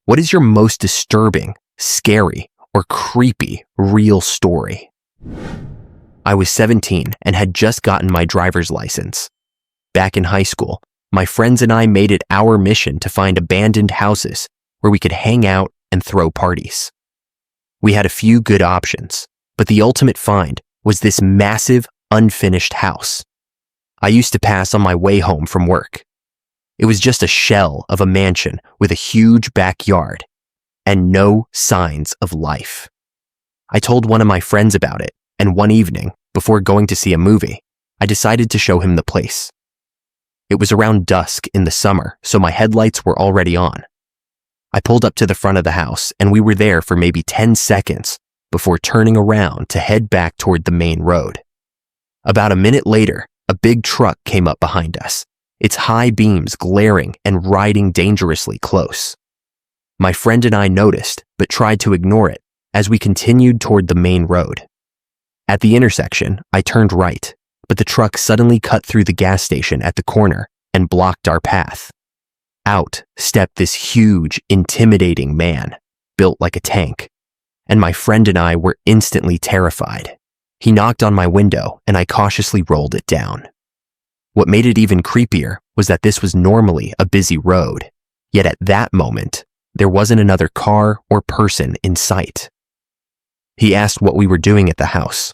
What is your most disturbing, scary, or creepy real story? I was 17 and had just gotten my driver's license. Back in high school, my friends and I made it our mission to find abandoned houses where we could hang out and throw parties. We had a few good options, but the ultimate find was this massive, unfinished house. I used to pass on my way home from work. It was just a shell of a mansion with a huge backyard and no signs of life. I told one of my friends about it, and one evening, before going to see a movie, I decided to show him the place. It was around dusk in the summer, so my headlights were already on. I pulled up to the front of the house, and we were there for maybe 10 seconds before turning around to head back toward the main road. About a minute later, a big truck came up behind us, its high beams glaring and riding dangerously close. My friend and I noticed, but tried to ignore it as we continued toward the main road. At the intersection, I turned right, but the truck suddenly cut through the gas station at the corner and blocked our path. Out stepped this huge, intimidating man, built like a tank, and my friend and I were instantly terrified. He knocked on my window, and I cautiously rolled it down. What made it even creepier was that this was normally a busy road, yet at that moment, there wasn't another car or person in sight. He asked what we were doing at the house.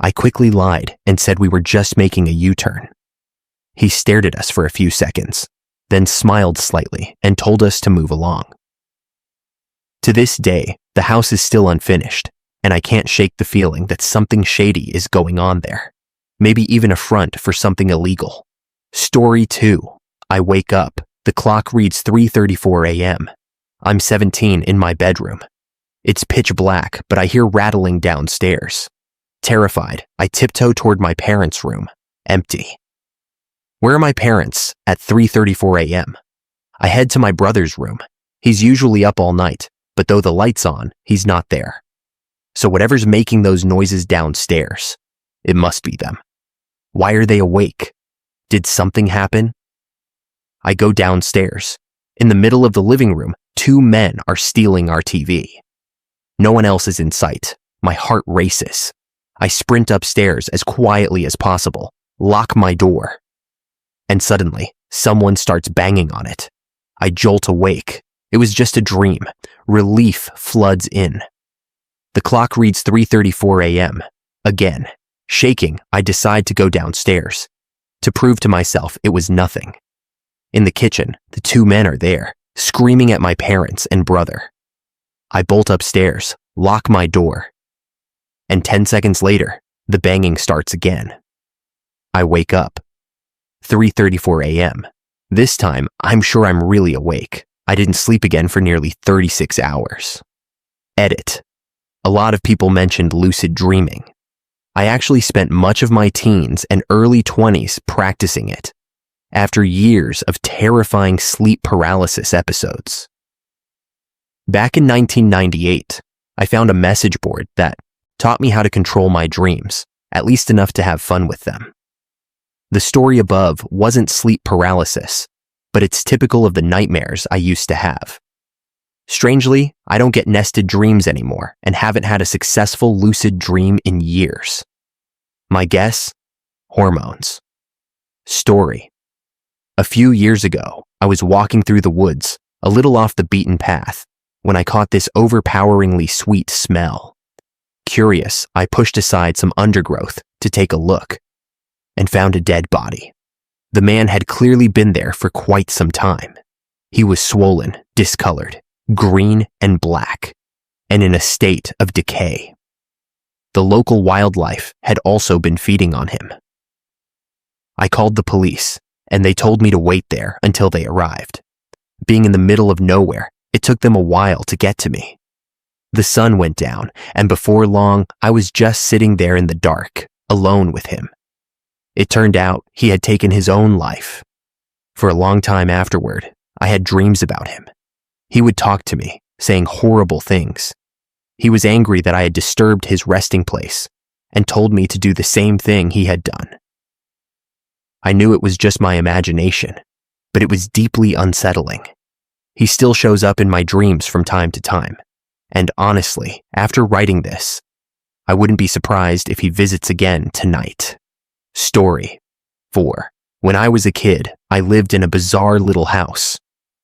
I quickly lied and said we were just making a U-turn. He stared at us for a few seconds, then smiled slightly and told us to move along. To this day, the house is still unfinished, and I can't shake the feeling that something shady is going on there. Maybe even a front for something illegal. Story 2. I wake up. The clock reads 3:34 a.m. I'm 17 in my bedroom. It's pitch black, but I hear rattling downstairs. Terrified, I tiptoe toward my parents' room. Empty. Where are my parents at 3:34 a.m.? I head to my brother's room. He's usually up all night, but though the light's on, he's not there. So whatever's making those noises downstairs, it must be them. Why are they awake? Did something happen? I go downstairs. In the middle of the living room, 2 men are stealing our TV. No one else is in sight. My heart races. I sprint upstairs as quietly as possible, lock my door. And suddenly, someone starts banging on it. I jolt awake. It was just a dream. Relief floods in. The clock reads 3:34 a.m. Again. Shaking, I decide to go downstairs. To prove to myself it was nothing. In the kitchen, the 2 men are there, screaming at my parents and brother. I bolt upstairs, lock my door. And 10 seconds later, the banging starts again. I wake up. 3:34 a.m. This time, I'm sure I'm really awake. I didn't sleep again for nearly 36 hours. Edit. A lot of people mentioned lucid dreaming. I actually spent much of my teens and early 20s practicing it, after years of terrifying sleep paralysis episodes. Back in 1998, I found a message board that taught me how to control my dreams, at least enough to have fun with them. The story above wasn't sleep paralysis, but it's typical of the nightmares I used to have. Strangely, I don't get nested dreams anymore and haven't had a successful lucid dream in years. My guess? Hormones. Story. A few years ago, I was walking through the woods, a little off the beaten path, when I caught this overpoweringly sweet smell. Curious, I pushed aside some undergrowth to take a look and found a dead body. The man had clearly been there for quite some time. He was swollen, discolored, green and black, and in a state of decay. The local wildlife had also been feeding on him. I called the police, and they told me to wait there until they arrived. Being in the middle of nowhere, it took them a while to get to me. The sun went down, and before long, I was just sitting there in the dark, alone with him. It turned out he had taken his own life. For a long time afterward, I had dreams about him. He would talk to me, saying horrible things. He was angry that I had disturbed his resting place and told me to do the same thing he had done. I knew it was just my imagination, but it was deeply unsettling. He still shows up in my dreams from time to time. And honestly, after writing this, I wouldn't be surprised if he visits again tonight. Story 4. When I was a kid, I lived in a bizarre little house.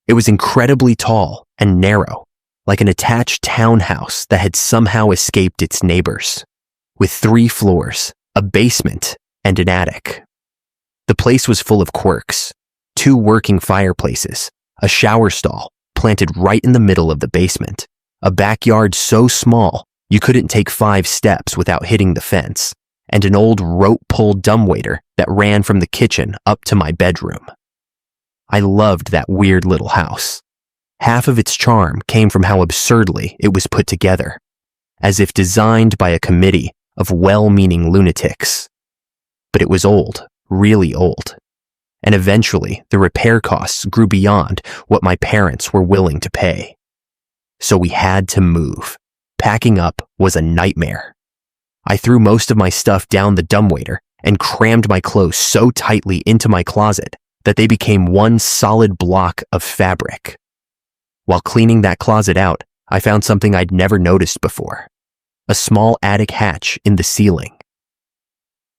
It was incredibly tall and narrow, like an attached townhouse that had somehow escaped its neighbors, with 3 floors, a basement, and an attic. The place was full of quirks: 2 working fireplaces, a shower stall planted right in the middle of the basement, a backyard so small you couldn't take 5 steps without hitting the fence, and an old rope-pulled dumbwaiter that ran from the kitchen up to my bedroom. I loved that weird little house. Half of its charm came from how absurdly it was put together, as if designed by a committee of well-meaning lunatics. But it was old, really old, and eventually the repair costs grew beyond what my parents were willing to pay. So we had to move. Packing up was a nightmare. I threw most of my stuff down the dumbwaiter and crammed my clothes so tightly into my closet that they became one solid block of fabric. While cleaning that closet out, I found something I'd never noticed before: a small attic hatch in the ceiling.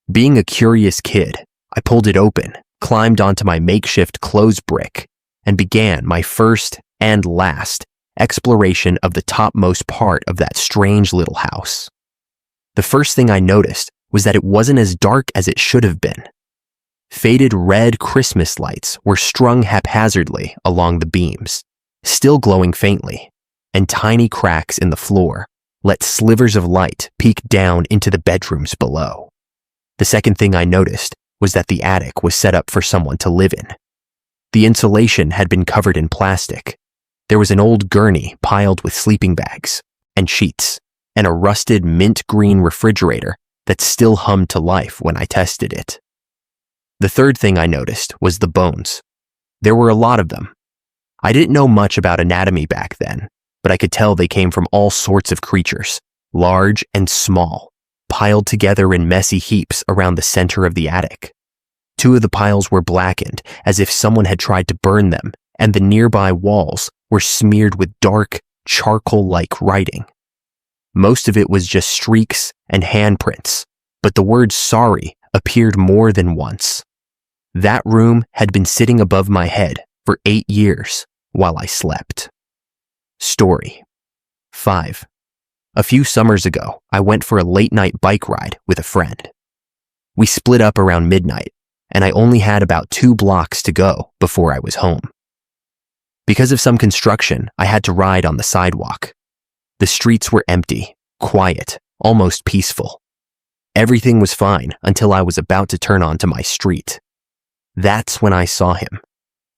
Being a curious kid, I pulled it open, climbed onto my makeshift clothes brick, and began my first and last exploration of the topmost part of that strange little house. The first thing I noticed was that it wasn't as dark as it should have been. Faded red Christmas lights were strung haphazardly along the beams, still glowing faintly, and tiny cracks in the floor let slivers of light peek down into the bedrooms below. The second thing I noticed was that the attic was set up for someone to live in. The insulation had been covered in plastic. There was an old gurney piled with sleeping bags and sheets, and a rusted mint green refrigerator that still hummed to life when I tested it. The third thing I noticed was the bones. There were a lot of them. I didn't know much about anatomy back then, but I could tell they came from all sorts of creatures, large and small, piled together in messy heaps around the center of the attic. 2 of the piles were blackened, as if someone had tried to burn them, and the nearby walls were smeared with dark, charcoal-like writing. Most of it was just streaks and handprints, but the word sorry appeared more than once. That room had been sitting above my head for 8 years while I slept. Story 5. A few summers ago, I went for a late-night bike ride with a friend. We split up around midnight, and I only had about 2 blocks to go before I was home. Because of some construction, I had to ride on the sidewalk. The streets were empty, quiet, almost peaceful. Everything was fine until I was about to turn onto my street. That's when I saw him.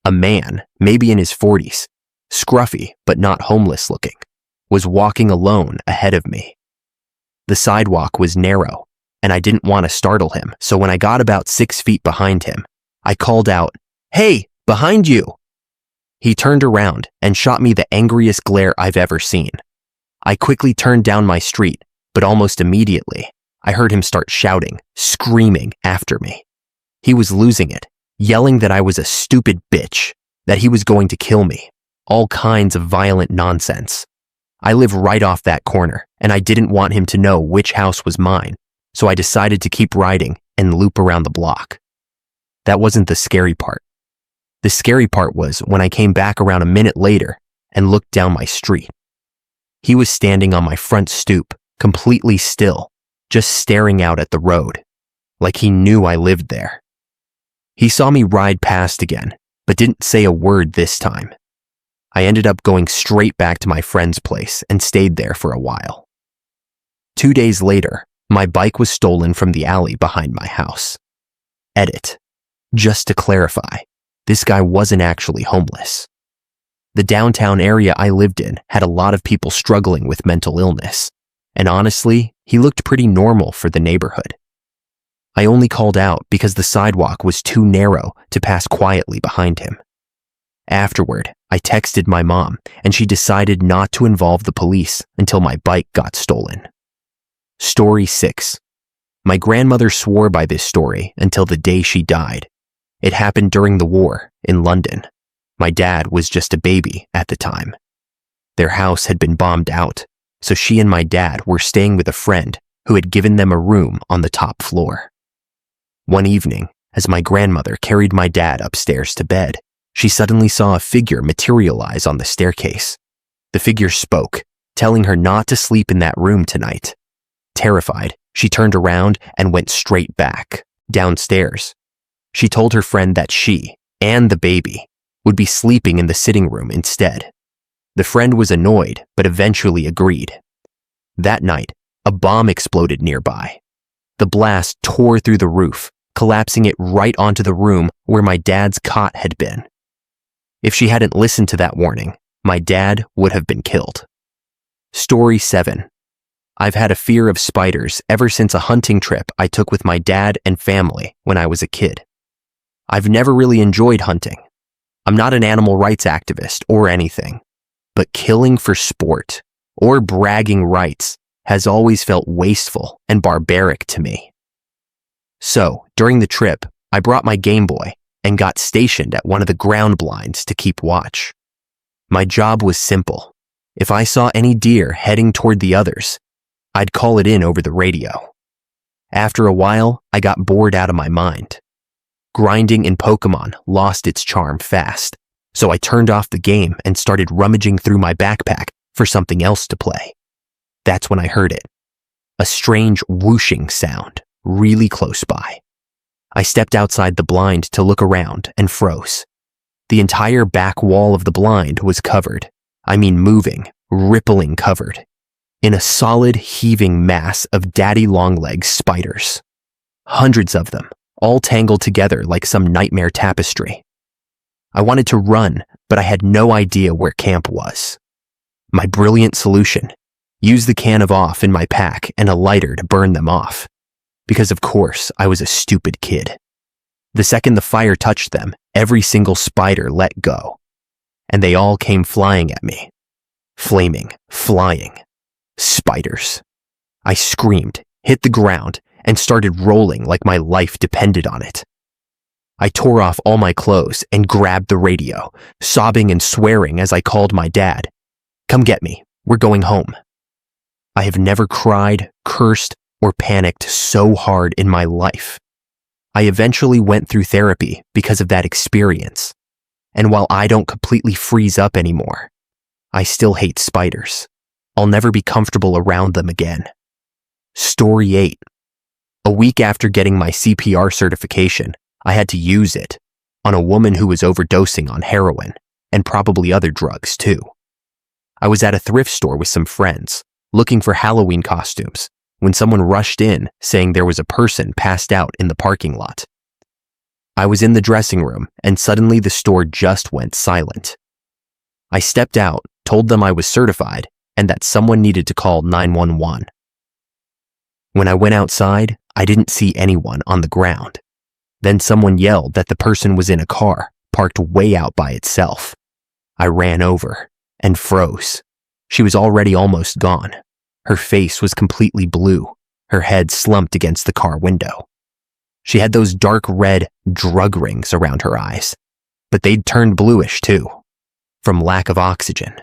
A man, maybe in his 40s, scruffy but not homeless looking, was walking alone ahead of me. The sidewalk was narrow, and I didn't want to startle him, so when I got about 6 feet behind him, I called out, "Hey, behind you!" He turned around and shot me the angriest glare I've ever seen. I quickly turned down my street, but almost immediately, I heard him start shouting, screaming after me. He was losing it, yelling that I was a stupid bitch, that he was going to kill me, all kinds of violent nonsense. I live right off that corner, and I didn't want him to know which house was mine, so I decided to keep riding and loop around the block. That wasn't the scary part. The scary part was when I came back around a minute later and looked down my street. He was standing on my front stoop, completely still, just staring out at the road, like he knew I lived there. He saw me ride past again, but didn't say a word this time. I ended up going straight back to my friend's place and stayed there for a while. 2 days later, my bike was stolen from the alley behind my house. Edit. Just to clarify, this guy wasn't actually homeless. The downtown area I lived in had a lot of people struggling with mental illness, and honestly, he looked pretty normal for the neighborhood. I only called out because the sidewalk was too narrow to pass quietly behind him. Afterward, I texted my mom, and she decided not to involve the police until my bike got stolen. Story 6. My grandmother swore by this story until the day she died. It happened during the war in London. My dad was just a baby at the time. Their house had been bombed out, so she and my dad were staying with a friend who had given them a room on the top floor. One evening, as my grandmother carried my dad upstairs to bed, she suddenly saw a figure materialize on the staircase. The figure spoke, telling her not to sleep in that room tonight. Terrified, she turned around and went straight back, downstairs. She told her friend that she, and the baby, would be sleeping in the sitting room instead. The friend was annoyed, but eventually agreed. That night, a bomb exploded nearby. The blast tore through the roof, collapsing it right onto the room where my dad's cot had been. If she hadn't listened to that warning, my dad would have been killed. Story 7. I've had a fear of spiders ever since a hunting trip I took with my dad and family when I was a kid. I've never really enjoyed hunting. I'm not an animal rights activist or anything, but killing for sport or bragging rights has always felt wasteful and barbaric to me. So, during the trip, I brought my Game Boy and got stationed at one of the ground blinds to keep watch. My job was simple. If I saw any deer heading toward the others, I'd call it in over the radio. After a while, I got bored out of my mind. Grinding in Pokemon lost its charm fast, so I turned off the game and started rummaging through my backpack for something else to play. That's when I heard it. A strange whooshing sound, really close by. I stepped outside the blind to look around and froze. The entire back wall of the blind was covered. I mean moving, rippling covered, in a solid heaving mass of daddy longlegs spiders. Hundreds of them, all tangled together like some nightmare tapestry. I wanted to run, but I had no idea where camp was. My brilliant solution: use the can of off in my pack and a lighter to burn them off. Because of course, I was a stupid kid. The second the fire touched them, every single spider let go, and they all came flying at me. Flaming, flying. Spiders. I screamed, hit the ground, and started rolling like my life depended on it. I tore off all my clothes and grabbed the radio, sobbing and swearing as I called my dad. Come get me, we're going home. I have never cried, cursed, or panicked so hard in my life. I eventually went through therapy because of that experience. And while I don't completely freeze up anymore, I still hate spiders. I'll never be comfortable around them again. Story 8. A week after getting my CPR certification, I had to use it on a woman who was overdosing on heroin and probably other drugs too. I was at a thrift store with some friends, looking for Halloween costumes, when someone rushed in saying there was a person passed out in the parking lot. I was in the dressing room and suddenly the store just went silent. I stepped out, told them I was certified and that someone needed to call 911. When I went outside, I didn't see anyone on the ground. Then someone yelled that the person was in a car, parked way out by itself. I ran over and froze. She was already almost gone. Her face was completely blue, her head slumped against the car window. She had those dark red drug rings around her eyes, but they'd turned bluish too, from lack of oxygen.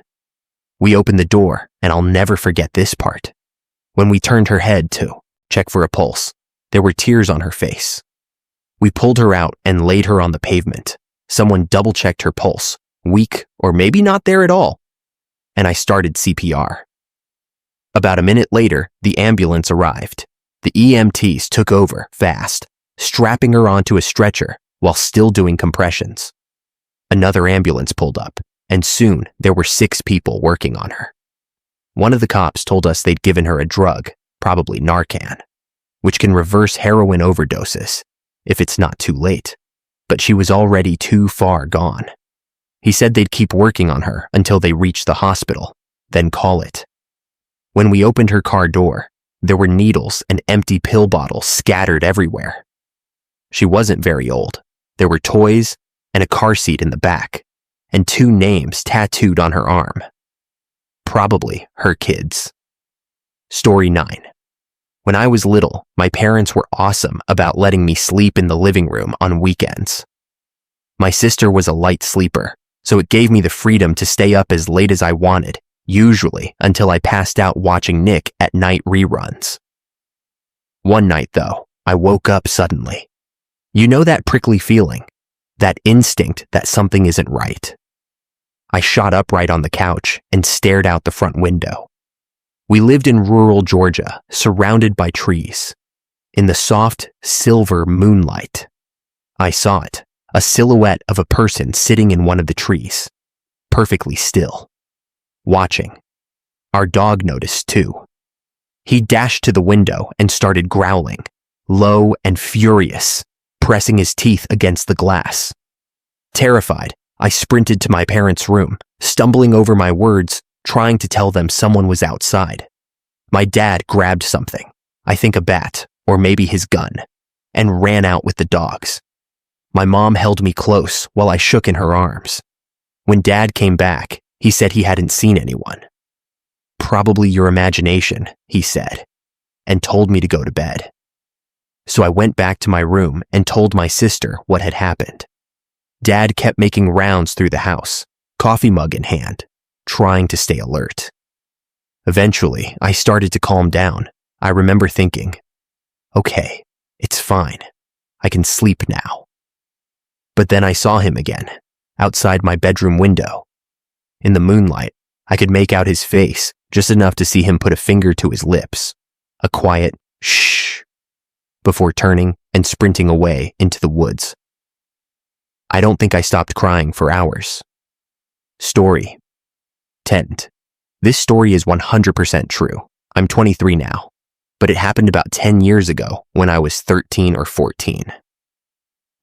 We opened the door, and I'll never forget this part. When we turned her head to check for a pulse, there were tears on her face. We pulled her out and laid her on the pavement. Someone double-checked her pulse, weak or maybe not there at all, and I started CPR. About a minute later, the ambulance arrived. The EMTs took over fast, strapping her onto a stretcher while still doing compressions. Another ambulance pulled up, and soon there were 6 people working on her. One of the cops told us they'd given her a drug, probably Narcan, which can reverse heroin overdoses if it's not too late, but she was already too far gone. He said they'd keep working on her until they reached the hospital, then call it. When we opened her car door, there were needles and empty pill bottles scattered everywhere. She wasn't very old. There were toys and a car seat in the back, and 2 names tattooed on her arm. Probably her kids. Story 9. When I was little, my parents were awesome about letting me sleep in the living room on weekends. My sister was a light sleeper, so it gave me the freedom to stay up as late as I wanted, usually until I passed out watching Nick at Night reruns. One night, though, I woke up suddenly. You know that prickly feeling? That instinct that something isn't right. I shot upright on the couch and stared out the front window. We lived in rural Georgia, surrounded by trees. In the soft, silver moonlight, I saw it, a silhouette of a person sitting in one of the trees, perfectly still, watching. Our dog noticed too. He dashed to the window and started growling, low and furious, pressing his teeth against the glass. Terrified, I sprinted to my parents' room, stumbling over my words, trying to tell them someone was outside. My dad grabbed something, I think a bat, or maybe his gun, and ran out with the dogs. My mom held me close while I shook in her arms. When Dad came back, he said he hadn't seen anyone. "Probably your imagination," he said, and told me to go to bed. So I went back to my room and told my sister what had happened. Dad kept making rounds through the house, coffee mug in hand, trying to stay alert. Eventually, I started to calm down. I remember thinking, okay, it's fine. I can sleep now. But then I saw him again, outside my bedroom window. In the moonlight, I could make out his face, just enough to see him put a finger to his lips, a quiet shh, before turning and sprinting away into the woods. I don't think I stopped crying for hours. Story 10. This story is 100% true. I'm 23 now, but it happened about 10 years ago when I was 13 or 14.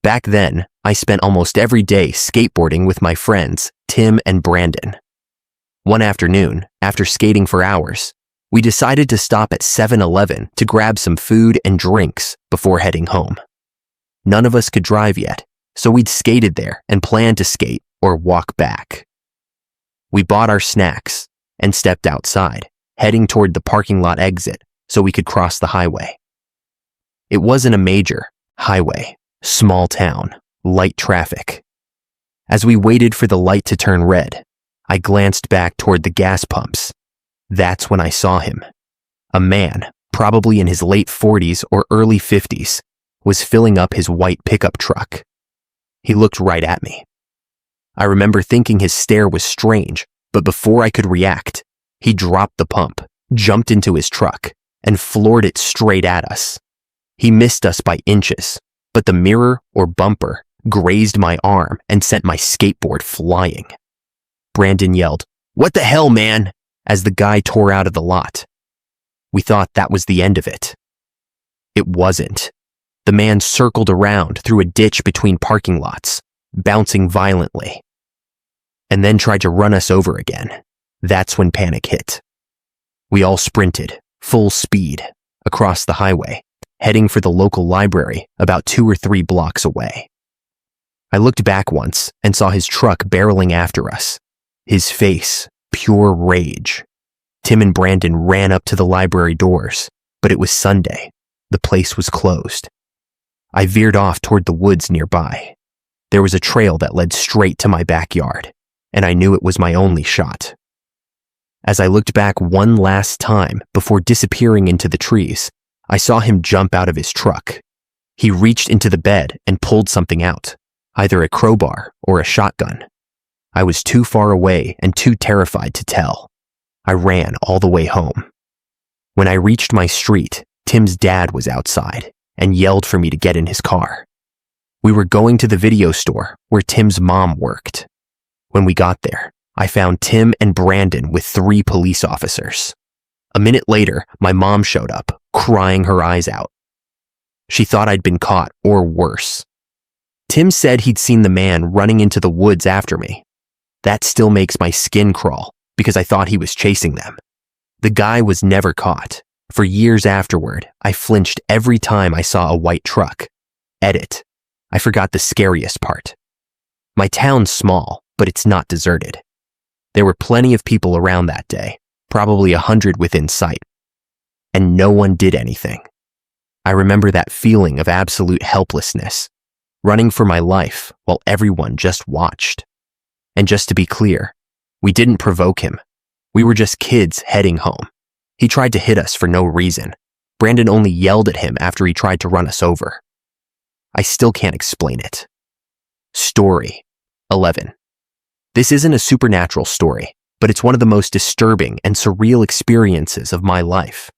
Back then, I spent almost every day skateboarding with my friends, Tim and Brandon. One afternoon, after skating for hours, we decided to stop at 7-Eleven to grab some food and drinks before heading home. None of us could drive yet, so we'd skated there and planned to skate or walk back. We bought our snacks and stepped outside, heading toward the parking lot exit so we could cross the highway. It wasn't a major highway, small town, light traffic. As we waited for the light to turn red, I glanced back toward the gas pumps. That's when I saw him. A man, probably in his late 40s or early 50s, was filling up his white pickup truck. He looked right at me. I remember thinking his stare was strange, but before I could react, he dropped the pump, jumped into his truck, and floored it straight at us. He missed us by inches, but the mirror or bumper grazed my arm and sent my skateboard flying. Brandon yelled, "What the hell, man?" as the guy tore out of the lot. We thought that was the end of it. It wasn't. The man circled around through a ditch between parking lots, bouncing violently, and then tried to run us over again. That's when panic hit. We all sprinted, full speed, across the highway, heading for the local library about 2 or 3 blocks away. I looked back once and saw his truck barreling after us, his face pure rage. Tim and Brandon ran up to the library doors, but it was Sunday. The place was closed. I veered off toward the woods nearby. There was a trail that led straight to my backyard, and I knew it was my only shot. As I looked back one last time before disappearing into the trees, I saw him jump out of his truck. He reached into the bed and pulled something out, either a crowbar or a shotgun. I was too far away and too terrified to tell. I ran all the way home. When I reached my street, Tim's dad was outside and yelled for me to get in his car. We were going to the video store where Tim's mom worked. When we got there, I found Tim and Brandon with 3 police officers. A minute later, my mom showed up, crying her eyes out. She thought I'd been caught, or worse. Tim said he'd seen the man running into the woods after me. That still makes my skin crawl because I thought he was chasing them. The guy was never caught. For years afterward, I flinched every time I saw a white truck. Edit. I forgot the scariest part. My town's small, but it's not deserted. There were plenty of people around that day, probably 100 within sight. And no one did anything. I remember that feeling of absolute helplessness, running for my life while everyone just watched. And just to be clear, we didn't provoke him. We were just kids heading home. He tried to hit us for no reason. Brandon only yelled at him after he tried to run us over. I still can't explain it. Story 11. This isn't a supernatural story, but it's one of the most disturbing and surreal experiences of my life.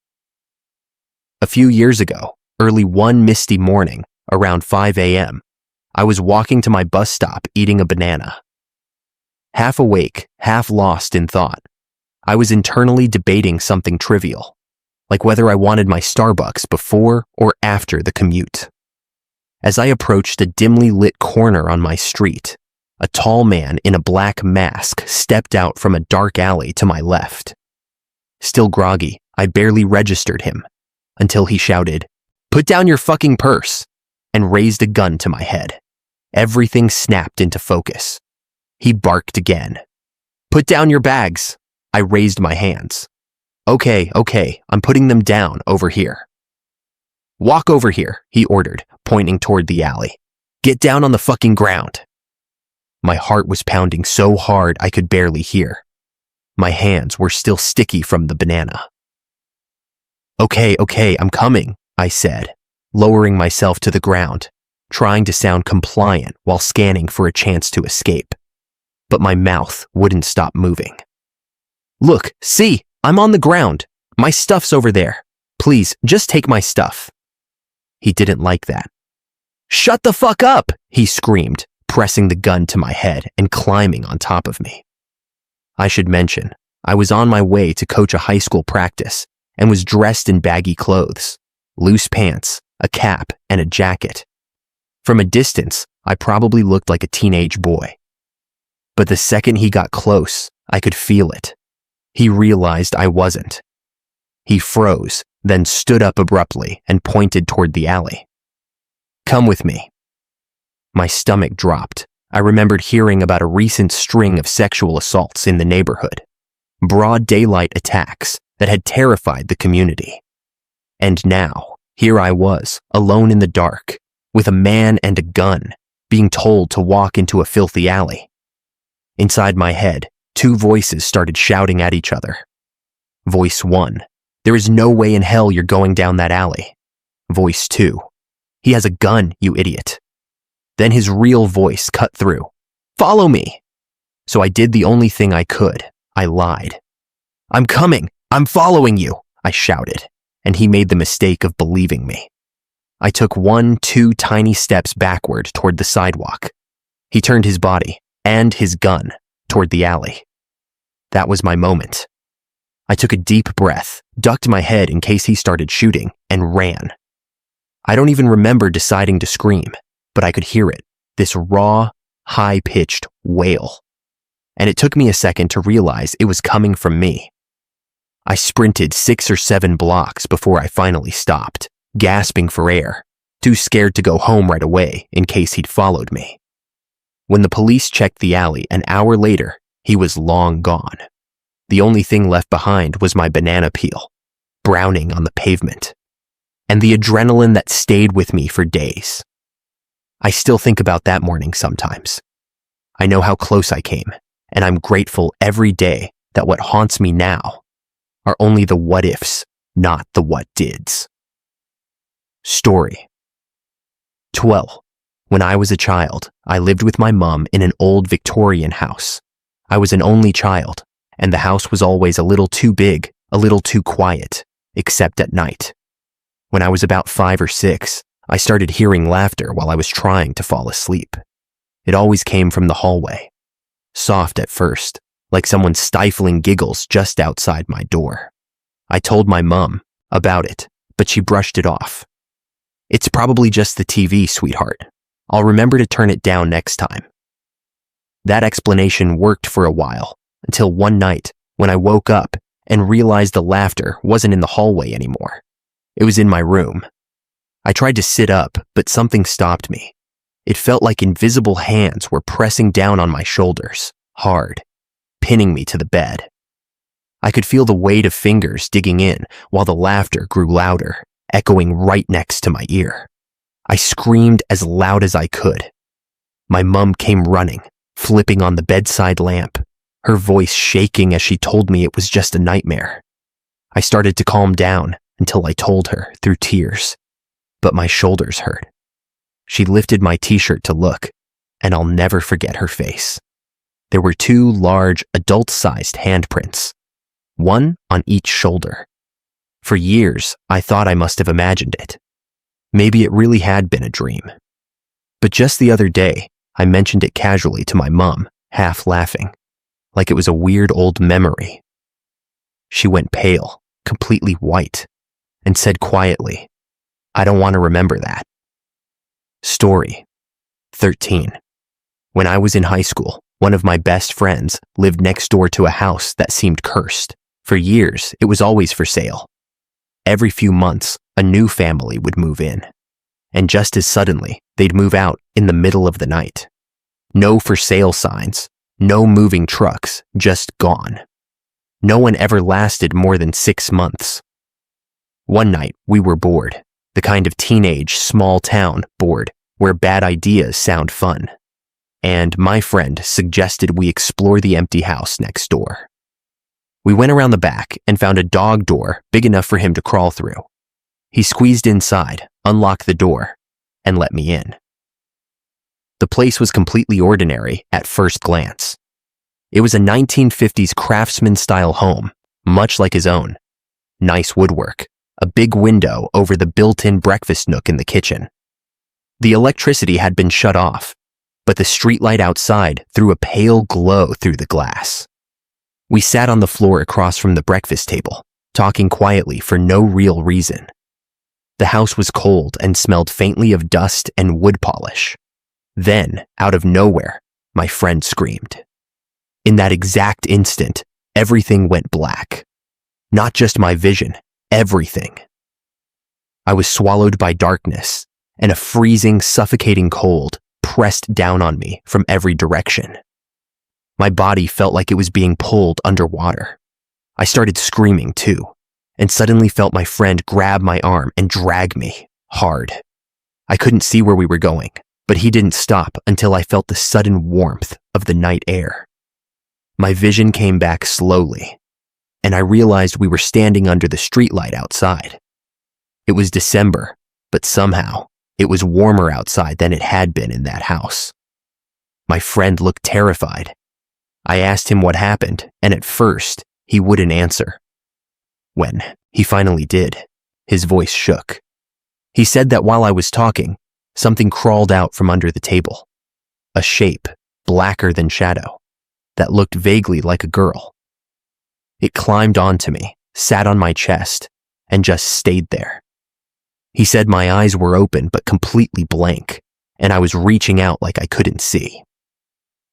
A few years ago, early one misty morning, around 5 a.m., I was walking to my bus stop eating a banana. Half awake, half lost in thought, I was internally debating something trivial, like whether I wanted my Starbucks before or after the commute. As I approached a dimly lit corner on my street, a tall man in a black mask stepped out from a dark alley to my left. Still groggy, I barely registered him until he shouted, "Put down your fucking purse," and raised a gun to my head. Everything snapped into focus. He barked again. "Put down your bags." I raised my hands. Okay, I'm putting them down over here." "Walk over here," he ordered, pointing toward the alley. "Get down on the fucking ground." My heart was pounding so hard I could barely hear. My hands were still sticky from the banana. Okay, I'm coming," I said, lowering myself to the ground, trying to sound compliant while scanning for a chance to escape. But my mouth wouldn't stop moving. "Look, see, I'm on the ground. My stuff's over there. Please, just take my stuff." He didn't like that. "Shut the fuck up," he screamed, pressing the gun to my head and climbing on top of me. I should mention, I was on my way to coach a high school practice and was dressed in baggy clothes, loose pants, a cap, and a jacket. From a distance, I probably looked like a teenage boy. But the second he got close, I could feel it. He realized I wasn't. He froze, then stood up abruptly and pointed toward the alley. "Come with me." My stomach dropped. I remembered hearing about a recent string of sexual assaults in the neighborhood. Broad daylight attacks that had terrified the community. And now, here I was, alone in the dark, with a man and a gun, being told to walk into a filthy alley. Inside my head, two voices started shouting at each other. Voice 1, "There is no way in hell you're going down that alley." Voice 2, "He has a gun, you idiot." Then his real voice cut through. "Follow me." So I did the only thing I could. I lied. "I'm coming. I'm following you," I shouted, and he made the mistake of believing me. I took 1-2 tiny steps backward toward the sidewalk. He turned his body and his gun toward the alley. That was my moment. I took a deep breath, ducked my head in case he started shooting, and ran. I don't even remember deciding to scream, but I could hear it, this raw, high-pitched wail. And it took me a second to realize it was coming from me. I sprinted 6 or 7 blocks before I finally stopped, gasping for air, too scared to go home right away in case he'd followed me. When the police checked the alley an hour later, he was long gone. The only thing left behind was my banana peel, browning on the pavement, and the adrenaline that stayed with me for days. I still think about that morning sometimes. I know how close I came, and I'm grateful every day that what haunts me now are only the what-ifs, not the what-dids. Story 12. When I was a child, I lived with my mom in an old Victorian house. I was an only child, and the house was always a little too big, a little too quiet, except at night. When I was about 5 or 6, I started hearing laughter while I was trying to fall asleep. It always came from the hallway. Soft at first, like someone stifling giggles just outside my door. I told my mom about it, but she brushed it off. "It's probably just the TV, sweetheart. I'll remember to turn it down next time." That explanation worked for a while, until one night when I woke up and realized the laughter wasn't in the hallway anymore. It was in my room. I tried to sit up, but something stopped me. It felt like invisible hands were pressing down on my shoulders, hard, pinning me to the bed. I could feel the weight of fingers digging in while the laughter grew louder, echoing right next to my ear. I screamed as loud as I could. My mom came running, flipping on the bedside lamp, her voice shaking as she told me it was just a nightmare. I started to calm down until I told her through tears, but my shoulders hurt. She lifted my t-shirt to look, and I'll never forget her face. There were 2 large, adult-sized handprints, one on each shoulder. For years, I thought I must have imagined it. Maybe it really had been a dream. But just the other day, I mentioned it casually to my mom, half laughing, like it was a weird old memory. She went pale, completely white, and said quietly, "I don't want to remember that." Story 13. When I was in high school, one of my best friends lived next door to a house that seemed cursed. For years, it was always for sale. Every few months, a new family would move in. And just as suddenly, they'd move out in the middle of the night. No for sale signs, no moving trucks, just gone. No one ever lasted more than 6 months. One night, we were bored, the kind of teenage, small-town bored where bad ideas sound fun. And my friend suggested we explore the empty house next door. We went around the back and found a dog door big enough for him to crawl through. He squeezed inside, unlocked the door, and let me in. The place was completely ordinary at first glance. It was a 1950s craftsman-style home, much like his own. Nice woodwork, a big window over the built-in breakfast nook in the kitchen. The electricity had been shut off, but the streetlight outside threw a pale glow through the glass. We sat on the floor across from the breakfast table, talking quietly for no real reason. The house was cold and smelled faintly of dust and wood polish. Then, out of nowhere, my friend screamed. In that exact instant, everything went black. Not just my vision, everything. I was swallowed by darkness, and a freezing, suffocating cold pressed down on me from every direction. My body felt like it was being pulled underwater. I started screaming too, and suddenly felt my friend grab my arm and drag me hard. I couldn't see where we were going, but he didn't stop until I felt the sudden warmth of the night air. My vision came back slowly, and I realized we were standing under the streetlight outside. It was December, but somehow it was warmer outside than it had been in that house. My friend looked terrified. I asked him what happened, and at first, he wouldn't answer. When he finally did, his voice shook. He said that while I was talking, something crawled out from under the table. A shape, blacker than shadow, that looked vaguely like a girl. It climbed onto me, sat on my chest, and just stayed there. He said my eyes were open but completely blank, and I was reaching out like I couldn't see.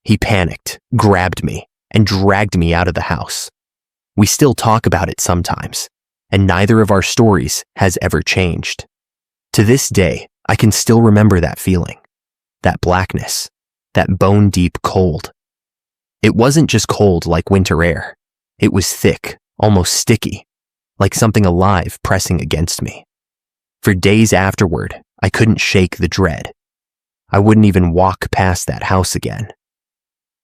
He panicked, grabbed me, and dragged me out of the house. We still talk about it sometimes, and neither of our stories has ever changed. To this day, I can still remember that feeling, that blackness, that bone-deep cold. It wasn't just cold like winter air. It was thick, almost sticky, like something alive pressing against me. For days afterward, I couldn't shake the dread. I wouldn't even walk past that house again.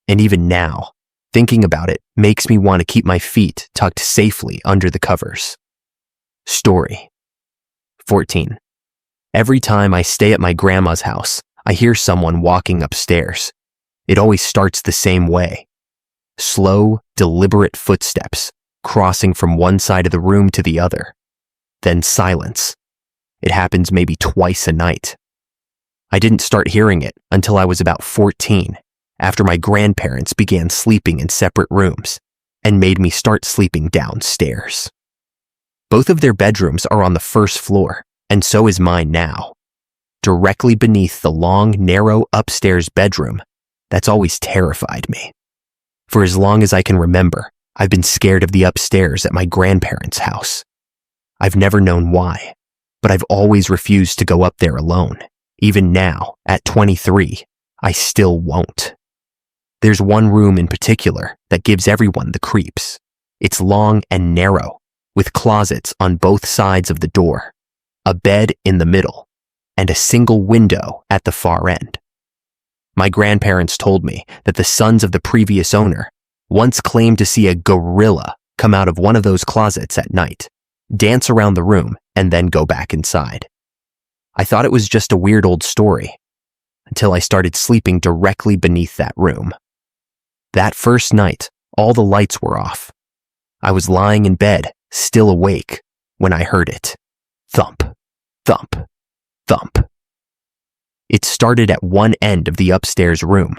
And even now, thinking about it makes me want to keep my feet tucked safely under the covers. Story 14. Every time I stay at my grandma's house, I hear someone walking upstairs. It always starts the same way. Slow, deliberate footsteps, crossing from one side of the room to the other. Then silence. It happens maybe twice a night. I didn't start hearing it until I was about 14, after my grandparents began sleeping in separate rooms and made me start sleeping downstairs. Both of their bedrooms are on the first floor, and so is mine now. Directly beneath the long, narrow upstairs bedroom that's always terrified me. For as long as I can remember, I've been scared of the upstairs at my grandparents' house. I've never known why, but I've always refused to go up there alone. Even now, at 23, I still won't. There's one room in particular that gives everyone the creeps. It's long and narrow, with closets on both sides of the door, a bed in the middle, and a single window at the far end. My grandparents told me that the sons of the previous owner once claimed to see a gorilla come out of one of those closets at night, dance around the room, and then go back inside. I thought it was just a weird old story until I started sleeping directly beneath that room. That first night, all the lights were off. I was lying in bed, still awake, when I heard it. Thump, thump, thump. It started at one end of the upstairs room,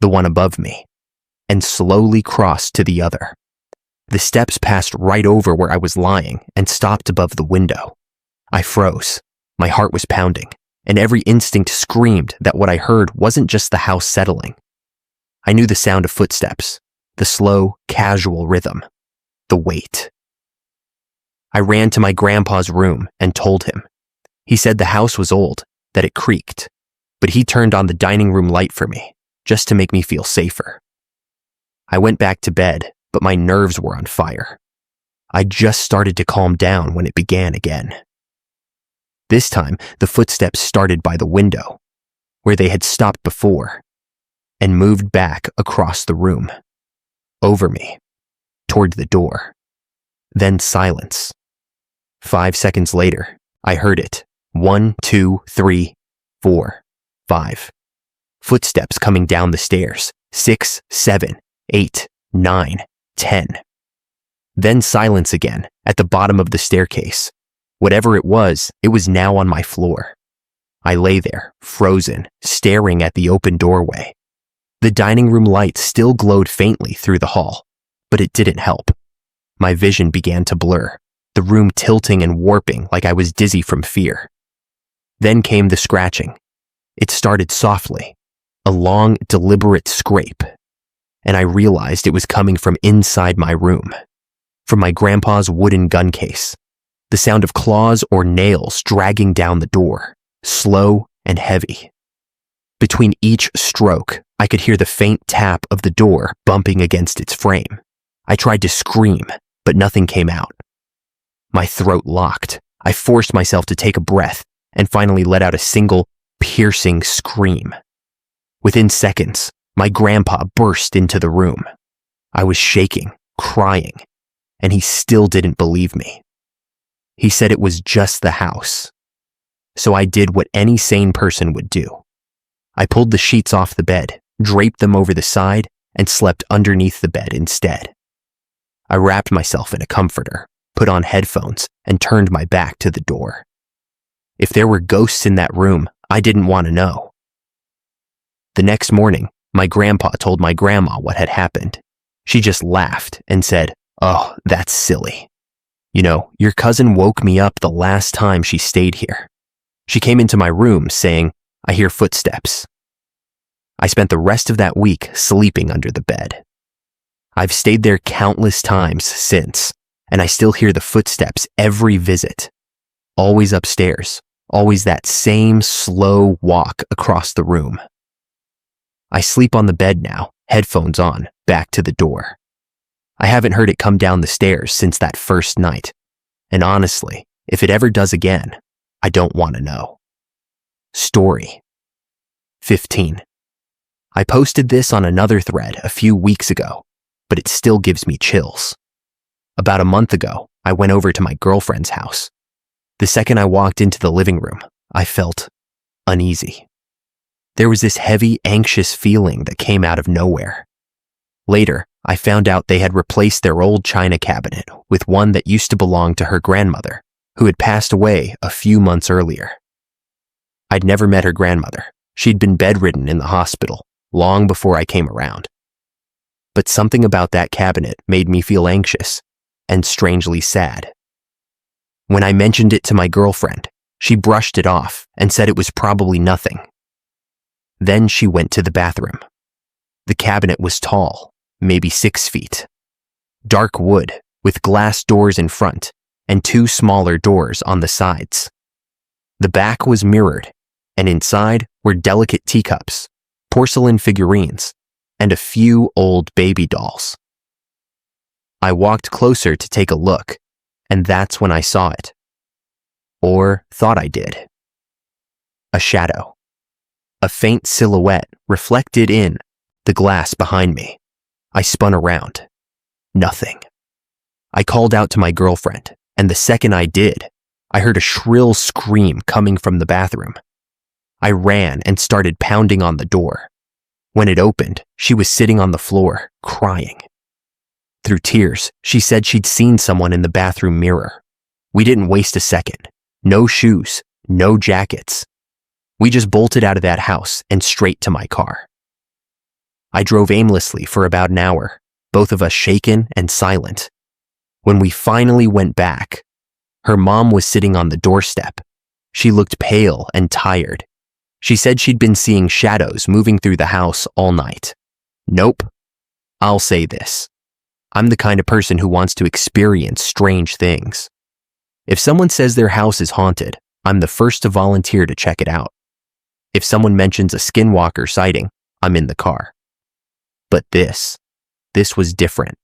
the one above me, and slowly crossed to the other. The steps passed right over where I was lying and stopped above the window. I froze. My heart was pounding, and every instinct screamed that what I heard wasn't just the house settling. I knew the sound of footsteps, the slow, casual rhythm, the weight. I ran to my grandpa's room and told him. He said the house was old, that it creaked, but he turned on the dining room light for me, just to make me feel safer. I went back to bed, but my nerves were on fire. I just started to calm down when it began again. This time, the footsteps started by the window, where they had stopped before, and moved back across the room, over me, toward the door. Then silence. 5 seconds later, I heard it. 1, 2, 3, 4, 5. Footsteps coming down the stairs. 6, 7, 8, 9, 10. Then silence again at the bottom of the staircase. Whatever it was now on my floor. I lay there, frozen, staring at the open doorway. The dining room light still glowed faintly through the hall, but it didn't help. My vision began to blur, the room tilting and warping like I was dizzy from fear. Then came the scratching. It started softly, a long, deliberate scrape, and I realized it was coming from inside my room, from my grandpa's wooden gun case. The sound of claws or nails dragging down the door, slow and heavy. Between each stroke, I could hear the faint tap of the door bumping against its frame. I tried to scream, but nothing came out. My throat locked. I forced myself to take a breath and finally let out a single, piercing scream. Within seconds, my grandpa burst into the room. I was shaking, crying, and he still didn't believe me. He said it was just the house. So I did what any sane person would do. I pulled the sheets off the bed, draped them over the side, and slept underneath the bed instead. I wrapped myself in a comforter, put on headphones, and turned my back to the door. If there were ghosts in that room, I didn't want to know. The next morning, my grandpa told my grandma what had happened. She just laughed and said, "Oh, that's silly. You know, your cousin woke me up the last time she stayed here. She came into my room saying, 'I hear footsteps.'" I spent the rest of that week sleeping under the bed. I've stayed there countless times since, and I still hear the footsteps every visit. Always upstairs, always that same slow walk across the room. I sleep on the bed now, headphones on, back to the door. I haven't heard it come down the stairs since that first night, and honestly, if it ever does again, I don't want to know. Story 15. I posted this on another thread a few weeks ago, but it still gives me chills. About a month ago, I went over to my girlfriend's house. The second I walked into the living room, I felt uneasy. There was this heavy, anxious feeling that came out of nowhere. Later, I found out they had replaced their old china cabinet with one that used to belong to her grandmother, who had passed away a few months earlier. I'd never met her grandmother. She'd been bedridden in the hospital long before I came around. But something about that cabinet made me feel anxious and strangely sad. When I mentioned it to my girlfriend, she brushed it off and said it was probably nothing. Then she went to the bathroom. The cabinet was tall, maybe 6 feet. Dark wood with glass doors in front and 2 smaller doors on the sides. The back was mirrored, and inside were delicate teacups, porcelain figurines, and a few old baby dolls. I walked closer to take a look, and that's when I saw it. Or thought I did. A shadow. a faint silhouette reflected in the glass behind me. I spun around. Nothing. I called out to my girlfriend, and the second I did, I heard a shrill scream coming from the bathroom. I ran and started pounding on the door. When it opened, she was sitting on the floor, crying. Through tears, she said she'd seen someone in the bathroom mirror. We didn't waste a second. No shoes, no jackets. We just bolted out of that house and straight to my car. I drove aimlessly for about an hour, both of us shaken and silent. When we finally went back, her mom was sitting on the doorstep. She looked pale and tired. She said she'd been seeing shadows moving through the house all night. Nope. I'll say this. I'm the kind of person who wants to experience strange things. If someone says their house is haunted, I'm the first to volunteer to check it out. If someone mentions a skinwalker sighting, I'm in the car. But this was different.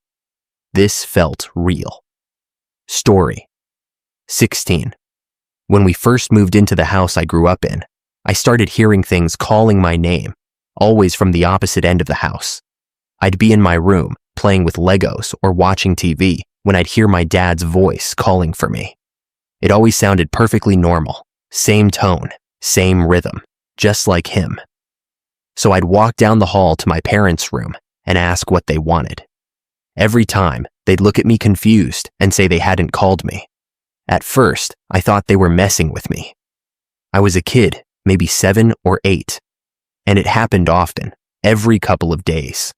This felt real. Story 16. When we first moved into the house I grew up in, I started hearing things calling my name, always from the opposite end of the house. I'd be in my room, playing with Legos or watching TV, when I'd hear my dad's voice calling for me. It always sounded perfectly normal, same tone, same rhythm, just like him. So I'd walk down the hall to my parents' room and ask what they wanted. Every time, they'd look at me confused and say they hadn't called me. At first, I thought they were messing with me. I was a kid, maybe 7 or 8, and it happened often, every couple of days.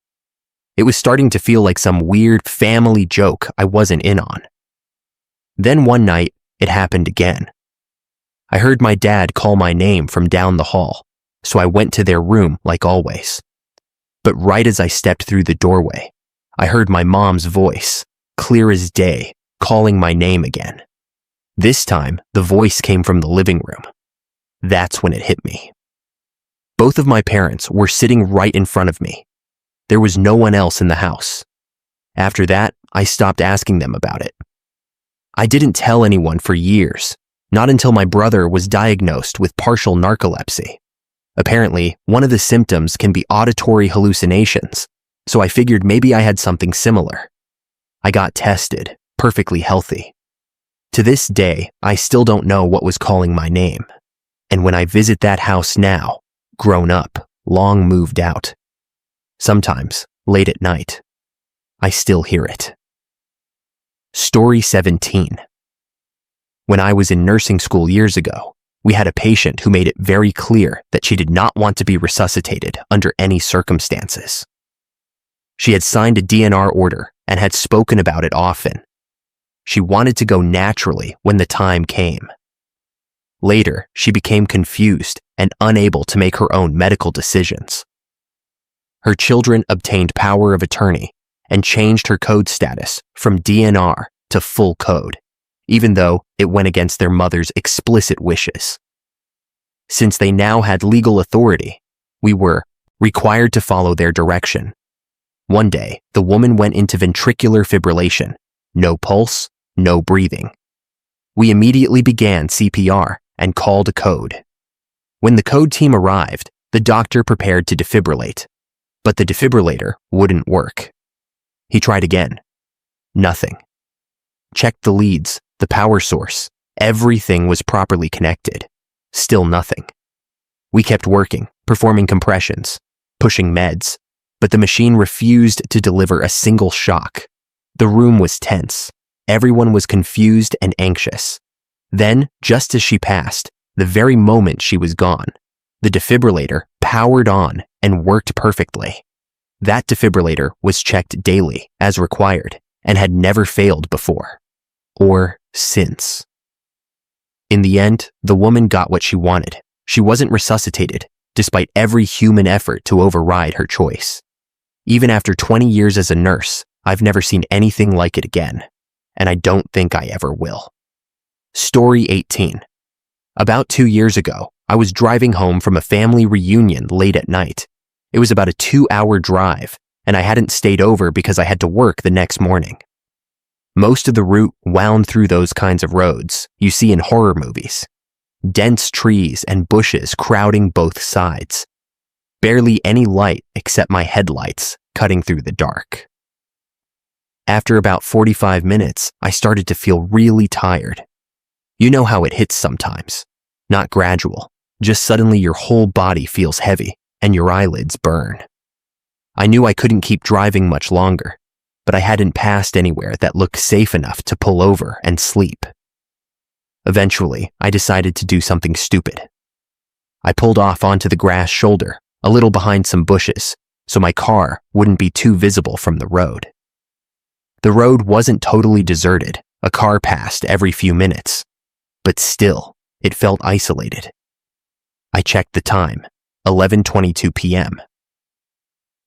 It was starting to feel like some weird family joke I wasn't in on. Then one night, it happened again. I heard my dad call my name from down the hall, so I went to their room like always. But right as I stepped through the doorway, I heard my mom's voice, clear as day, calling my name again. This time, the voice came from the living room. That's when it hit me. Both of my parents were sitting right in front of me. There was no one else in the house. After that, I stopped asking them about it. I didn't tell anyone for years, not until my brother was diagnosed with partial narcolepsy. Apparently, one of the symptoms can be auditory hallucinations, so I figured maybe I had something similar. I got tested, perfectly healthy. To this day, I still don't know what was calling my name. And when I visit that house now, grown up, long moved out, sometimes, late at night, I still hear it. Story 17. When I was in nursing school years ago, we had a patient who made it very clear that she did not want to be resuscitated under any circumstances. She had signed a DNR order and had spoken about it often. She wanted to go naturally when the time came. Later, she became confused and unable to make her own medical decisions. Her children obtained power of attorney and changed her code status from DNR to full code, even though it went against their mother's explicit wishes. Since they now had legal authority, we were required to follow their direction. One day, the woman went into ventricular fibrillation, no pulse, no breathing. We immediately began CPR and called a code. When the code team arrived, the doctor prepared to defibrillate, but the defibrillator wouldn't work. He tried again. Nothing. Checked the leads, the power source. Everything was properly connected. Still nothing. We kept working, performing compressions, pushing meds, but the machine refused to deliver a single shock. The room was tense. Everyone was confused and anxious. Then, just as she passed, the very moment she was gone, the defibrillator powered on and worked perfectly. That defibrillator was checked daily, as required, and had never failed before. Or since. In the end, the woman got what she wanted. She wasn't resuscitated, despite every human effort to override her choice. Even after 20 years as a nurse, I've never seen anything like it again, and I don't think I ever will. Story 18. About 2 years ago, I was driving home from a family reunion late at night. It was about a 2-hour drive, and I hadn't stayed over because I had to work the next morning. Most of the route wound through those kinds of roads you see in horror movies. dense trees and bushes crowding both sides. Barely any light except my headlights cutting through the dark. After about 45 minutes, I started to feel really tired. You know how it hits sometimes. Not gradual, just suddenly your whole body feels heavy and your eyelids burn. I knew I couldn't keep driving much longer, but I hadn't passed anywhere that looked safe enough to pull over and sleep. Eventually, I decided to do something stupid. I pulled off onto the grass shoulder, a little behind some bushes, so my car wouldn't be too visible from the road. The road wasn't totally deserted, a car passed every few minutes, but still, it felt isolated. I checked the time, 11:22 p.m.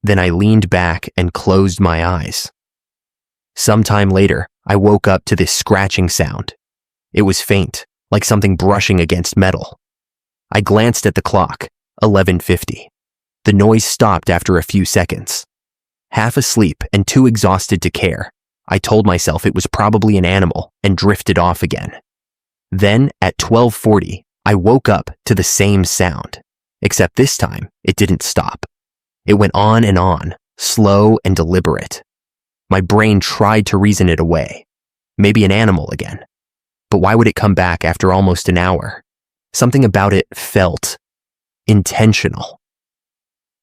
Then I leaned back and closed my eyes. Sometime later, I woke up to this scratching sound. It was faint, like something brushing against metal. I glanced at the clock, 11:50. The noise stopped after a few seconds. Half asleep and too exhausted to care, I told myself it was probably an animal and drifted off again. Then, at 12:40, I woke up to the same sound, except this time it didn't stop. It went on, slow and deliberate. My brain tried to reason it away. Maybe an animal again. But why would it come back after almost an hour? Something about it felt intentional.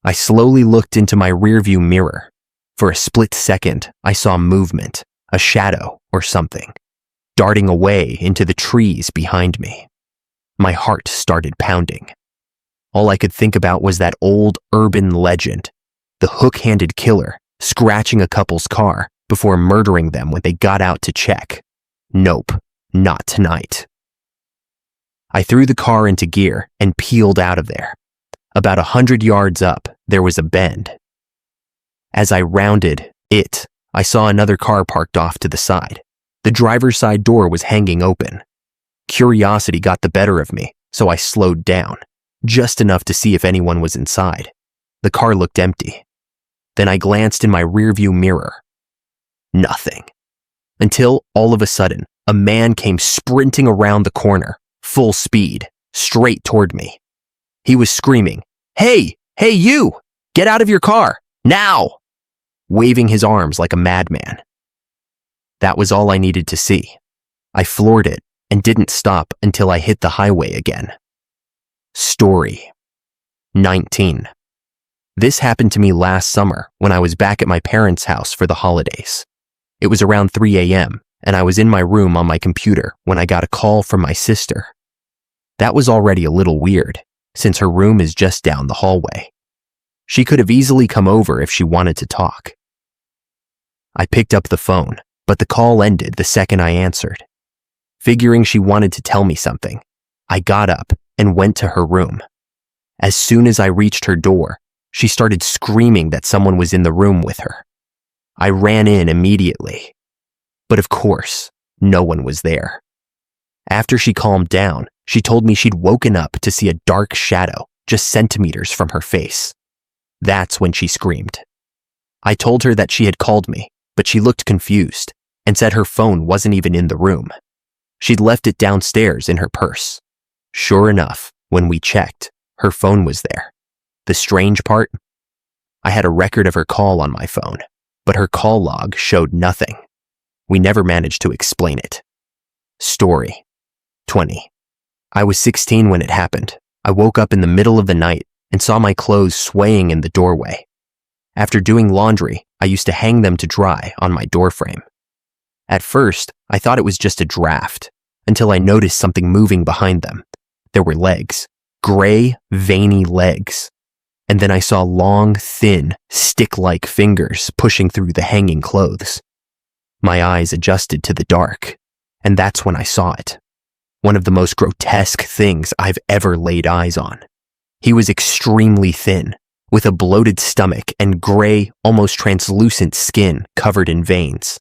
I slowly looked into my rearview mirror. For a split second, I saw movement, a shadow or something, darting away into the trees behind me. My heart started pounding. All I could think about was that old urban legend, the hook-handed killer scratching a couple's car before murdering them when they got out to check. Nope, not tonight. I threw the car into gear and peeled out of there. About 100 yards up, there was a bend. As I rounded it, I saw another car parked off to the side. The driver's side door was hanging open. Curiosity got the better of me, so I slowed down, just enough to see if anyone was inside. The car looked empty. Then I glanced in my rearview mirror. Nothing. Until, all of a sudden, a man came sprinting around the corner, full speed, straight toward me. He was screaming, "Hey, you! Get out of your car, now!" waving his arms like a madman. That was all I needed to see. I floored it and didn't stop until I hit the highway again. Story 19. This happened to me last summer when I was back at my parents' house for the holidays. It was around 3 a.m., and I was in my room on my computer when I got a call from my sister. That was already a little weird, since her room is just down the hallway. She could have easily come over if she wanted to talk. I picked up the phone, but the call ended the second I answered. Figuring she wanted to tell me something, I got up and went to her room. As soon as I reached her door, she started screaming that someone was in the room with her. I ran in immediately. But of course, no one was there. After she calmed down, she told me she'd woken up to see a dark shadow just centimeters from her face. That's when she screamed. I told her that she had called me, but she looked confused and said her phone wasn't even in the room. She'd left it downstairs in her purse. Sure enough, when we checked, her phone was there. The strange part? I had a record of her call on my phone, but her call log showed nothing. We never managed to explain it. Story 20. I was 16 when it happened. I woke up in the middle of the night and saw my clothes swaying in the doorway. After doing laundry, I used to hang them to dry on my doorframe. At first, I thought it was just a draft, until I noticed something moving behind them. There were legs, gray, veiny legs. And then I saw long, thin, stick-like fingers pushing through the hanging clothes. My eyes adjusted to the dark, and that's when I saw it. One of the most grotesque things I've ever laid eyes on. He was extremely thin, with a bloated stomach and gray, almost translucent skin covered in veins.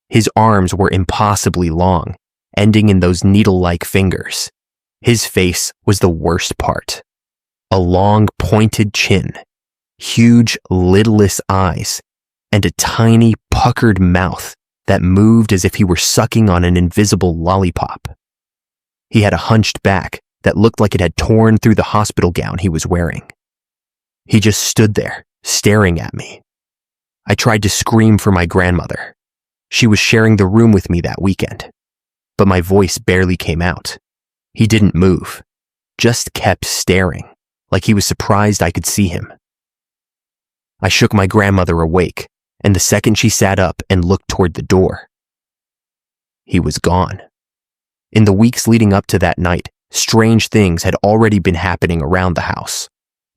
His arms were impossibly long, ending in those needle-like fingers. His face was the worst part. A long, pointed chin, huge, lidless eyes, and a tiny, puckered mouth that moved as if he were sucking on an invisible lollipop. He had a hunched back that looked like it had torn through the hospital gown he was wearing. He just stood there, staring at me. I tried to scream for my grandmother. She was sharing the room with me that weekend, but my voice barely came out. He didn't move, just kept staring, like he was surprised I could see him. I shook my grandmother awake, and the second she sat up and looked toward the door, he was gone. In the weeks leading up to that night, strange things had already been happening around the house.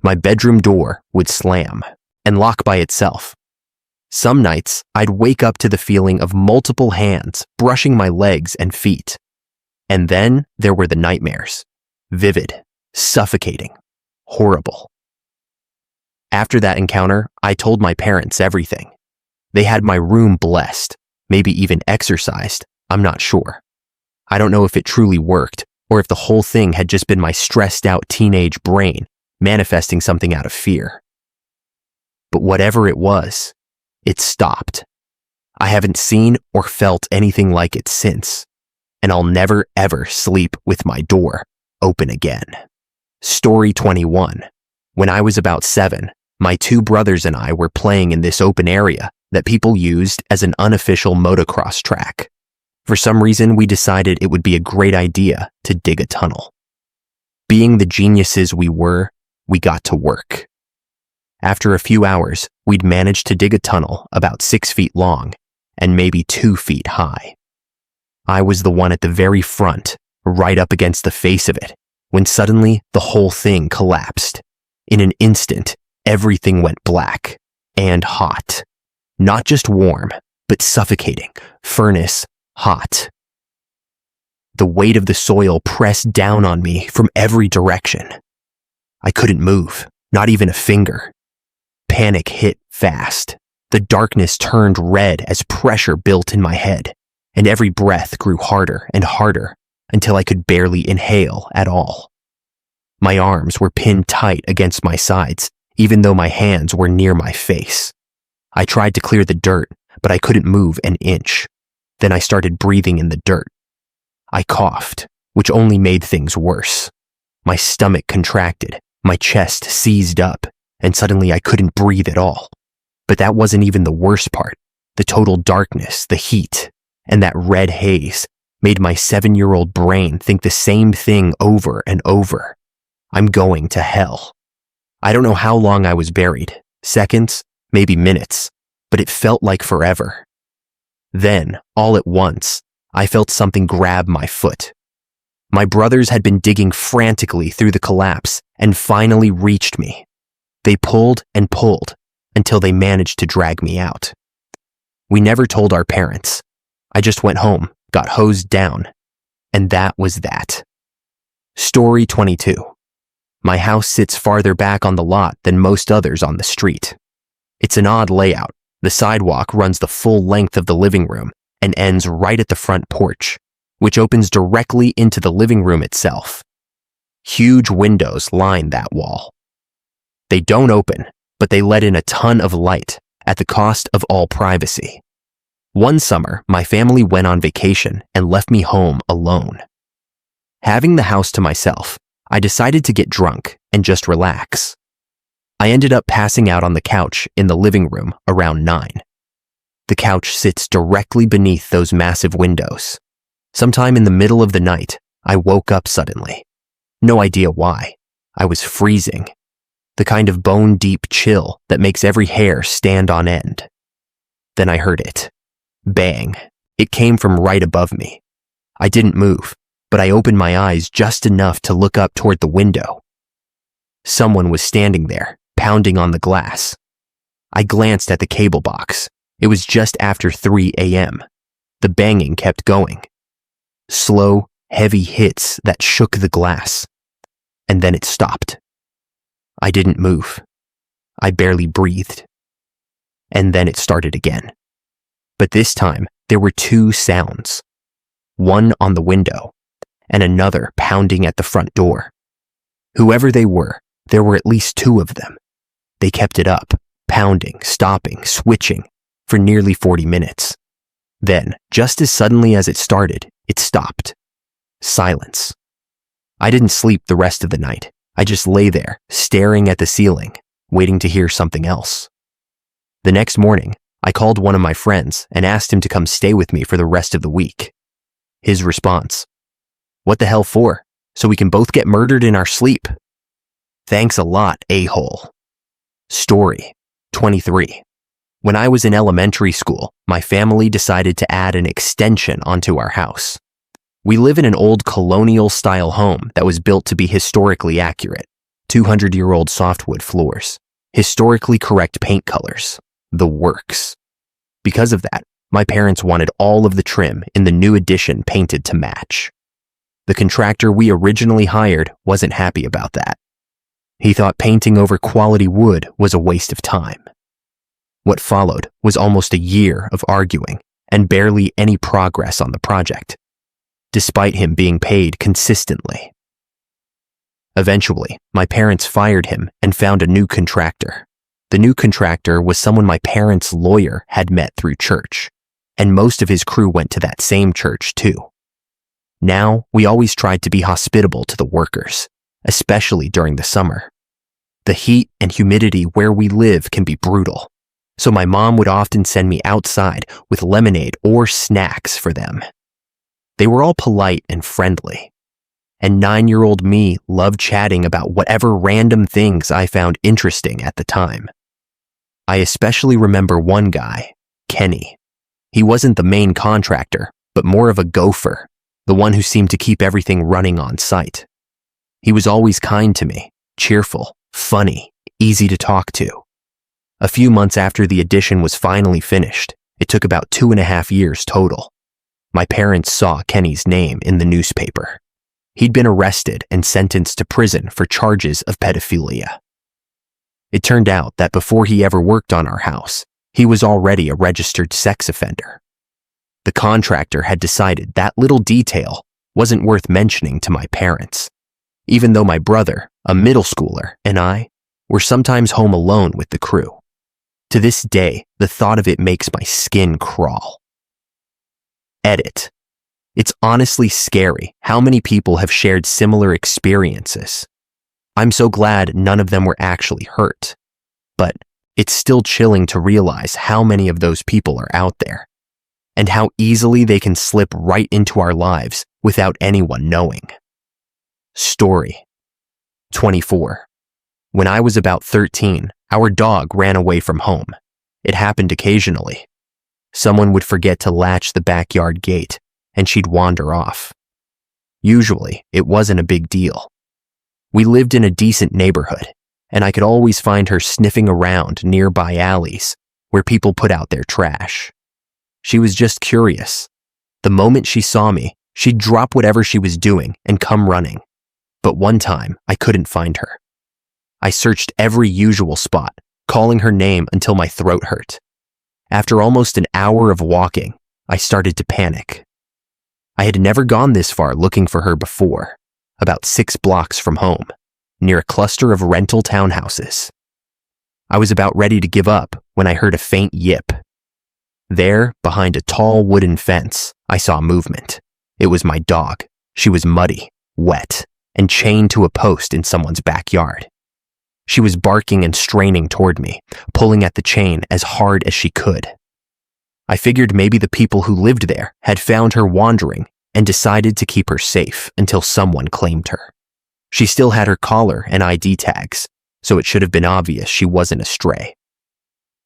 My bedroom door would slam and lock by itself. Some nights, I'd wake up to the feeling of multiple hands brushing my legs and feet. And then there were the nightmares. Vivid, suffocating, horrible. After that encounter, I told my parents everything. They had my room blessed, maybe even exorcised, I'm not sure. I don't know if it truly worked, or if the whole thing had just been my stressed out teenage brain manifesting something out of fear. But whatever it was, it stopped. I haven't seen or felt anything like it since, and I'll never ever sleep with my door open again. Story 21. When I was about 7, my 2 brothers and I were playing in this open area that people used as an unofficial motocross track. For some reason, we decided it would be a great idea to dig a tunnel. Being the geniuses we were, we got to work. After a few hours, we'd managed to dig a tunnel about 6 feet long and maybe 2 feet high. I was the one at the very front, right up against the face of it, when suddenly the whole thing collapsed. In an instant, everything went black and hot. Not just warm, but suffocating, furnace hot. The weight of the soil pressed down on me from every direction. I couldn't move, not even a finger. Panic hit fast. The darkness turned red as pressure built in my head, and every breath grew harder and harder until I could barely inhale at all. My arms were pinned tight against my sides, even though my hands were near my face. I tried to clear the dirt, but I couldn't move an inch. Then I started breathing in the dirt. I coughed, which only made things worse. My stomach contracted, my chest seized up, and suddenly I couldn't breathe at all. But that wasn't even the worst part. The total darkness, the heat, and that red haze made my 7-year-old brain think the same thing over and over. I'm going to hell. I don't know how long I was buried, seconds, maybe minutes, but it felt like forever. Then, all at once, I felt something grab my foot. My brothers had been digging frantically through the collapse and finally reached me. They pulled and pulled until they managed to drag me out. We never told our parents. I just went home, got hosed down, and that was that. Story 22. My house sits farther back on the lot than most others on the street. It's an odd layout. The sidewalk runs the full length of the living room and ends right at the front porch, which opens directly into the living room itself. Huge windows line that wall. They don't open, but they let in a ton of light at the cost of all privacy. One summer, my family went on vacation and left me home alone. Having the house to myself, I decided to get drunk and just relax. I ended up passing out on the couch in the living room around 9. The couch sits directly beneath those massive windows. Sometime in the middle of the night, I woke up suddenly. No idea why. I was freezing. The kind of bone-deep chill that makes every hair stand on end. Then I heard it. Bang. It came from right above me. I didn't move, but I opened my eyes just enough to look up toward the window. Someone was standing there, pounding on the glass. I glanced at the cable box. It was just after 3 a.m. The banging kept going. Slow, heavy hits that shook the glass. And then it stopped. I didn't move. I barely breathed. And then it started again. But this time, there were 2 sounds. One on the window, and another pounding at the front door. Whoever they were, there were at least 2 of them. They kept it up, pounding, stopping, switching, for nearly 40 minutes. Then, just as suddenly as it started, it stopped. Silence. I didn't sleep the rest of the night. I just lay there, staring at the ceiling, waiting to hear something else. The next morning, I called one of my friends and asked him to come stay with me for the rest of the week. His response: "What the hell for? So we can both get murdered in our sleep?" Thanks a lot, a-hole. Story 23. When I was in elementary school, my family decided to add an extension onto our house. We live in an old colonial-style home that was built to be historically accurate. 200-year-old softwood floors, historically correct paint colors, the works. Because of that, my parents wanted all of the trim in the new addition painted to match. The contractor we originally hired wasn't happy about that. He thought painting over quality wood was a waste of time. What followed was almost a year of arguing and barely any progress on the project, despite him being paid consistently. Eventually, my parents fired him and found a new contractor. The new contractor was someone my parents' lawyer had met through church, and most of his crew went to that same church too. Now, we always tried to be hospitable to the workers, especially during the summer. The heat and humidity where we live can be brutal, so my mom would often send me outside with lemonade or snacks for them. They were all polite and friendly, and 9-year-old me loved chatting about whatever random things I found interesting at the time. I especially remember one guy, Kenny. He wasn't the main contractor, but more of a gopher, the one who seemed to keep everything running on site. He was always kind to me, cheerful, funny, easy to talk to. A few months after the addition was finally finished, it took about 2.5 years total. My parents saw Kenny's name in the newspaper. He'd been arrested and sentenced to prison for charges of pedophilia. It turned out that before he ever worked on our house, he was already a registered sex offender. The contractor had decided that little detail wasn't worth mentioning to my parents, even though my brother, a middle schooler, and I were sometimes home alone with the crew. To this day, the thought of it makes my skin crawl. Edit. It's honestly scary how many people have shared similar experiences. I'm so glad none of them were actually hurt, but it's still chilling to realize how many of those people are out there, and how easily they can slip right into our lives without anyone knowing. Story 24. When I was about 13, our dog ran away from home. It happened occasionally. Someone would forget to latch the backyard gate, and she'd wander off. Usually, it wasn't a big deal. We lived in a decent neighborhood, and I could always find her sniffing around nearby alleys where people put out their trash. She was just curious. The moment she saw me, she'd drop whatever she was doing and come running. But one time, I couldn't find her. I searched every usual spot, calling her name until my throat hurt. After almost an hour of walking, I started to panic. I had never gone this far looking for her before, about 6 blocks from home, near a cluster of rental townhouses. I was about ready to give up when I heard a faint yip. There, behind a tall wooden fence, I saw movement. It was my dog. She was muddy, wet, and chained to a post in someone's backyard. She was barking and straining toward me, pulling at the chain as hard as she could. I figured maybe the people who lived there had found her wandering and decided to keep her safe until someone claimed her. She still had her collar and ID tags, so it should have been obvious she wasn't a stray.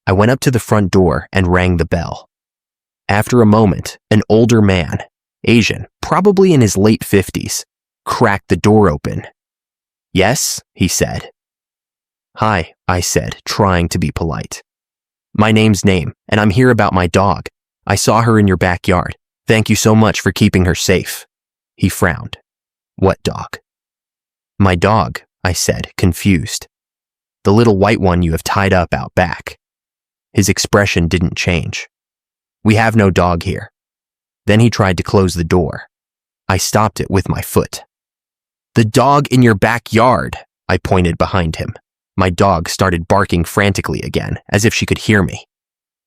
I went up to the front door and rang the bell. After a moment, an older man, Asian, probably in his late 50s, cracked the door open. "Yes," he said. "Hi," I said, trying to be polite. "My name's Name, and I'm here about my dog. I saw her in your backyard. Thank you so much for keeping her safe." He frowned. "What dog?" "My dog," I said, confused. "The little white one you have tied up out back." His expression didn't change. "We have no dog here." Then he tried to close the door. I stopped it with my foot. "The dog in your backyard," I pointed behind him. My dog started barking frantically again, as if she could hear me.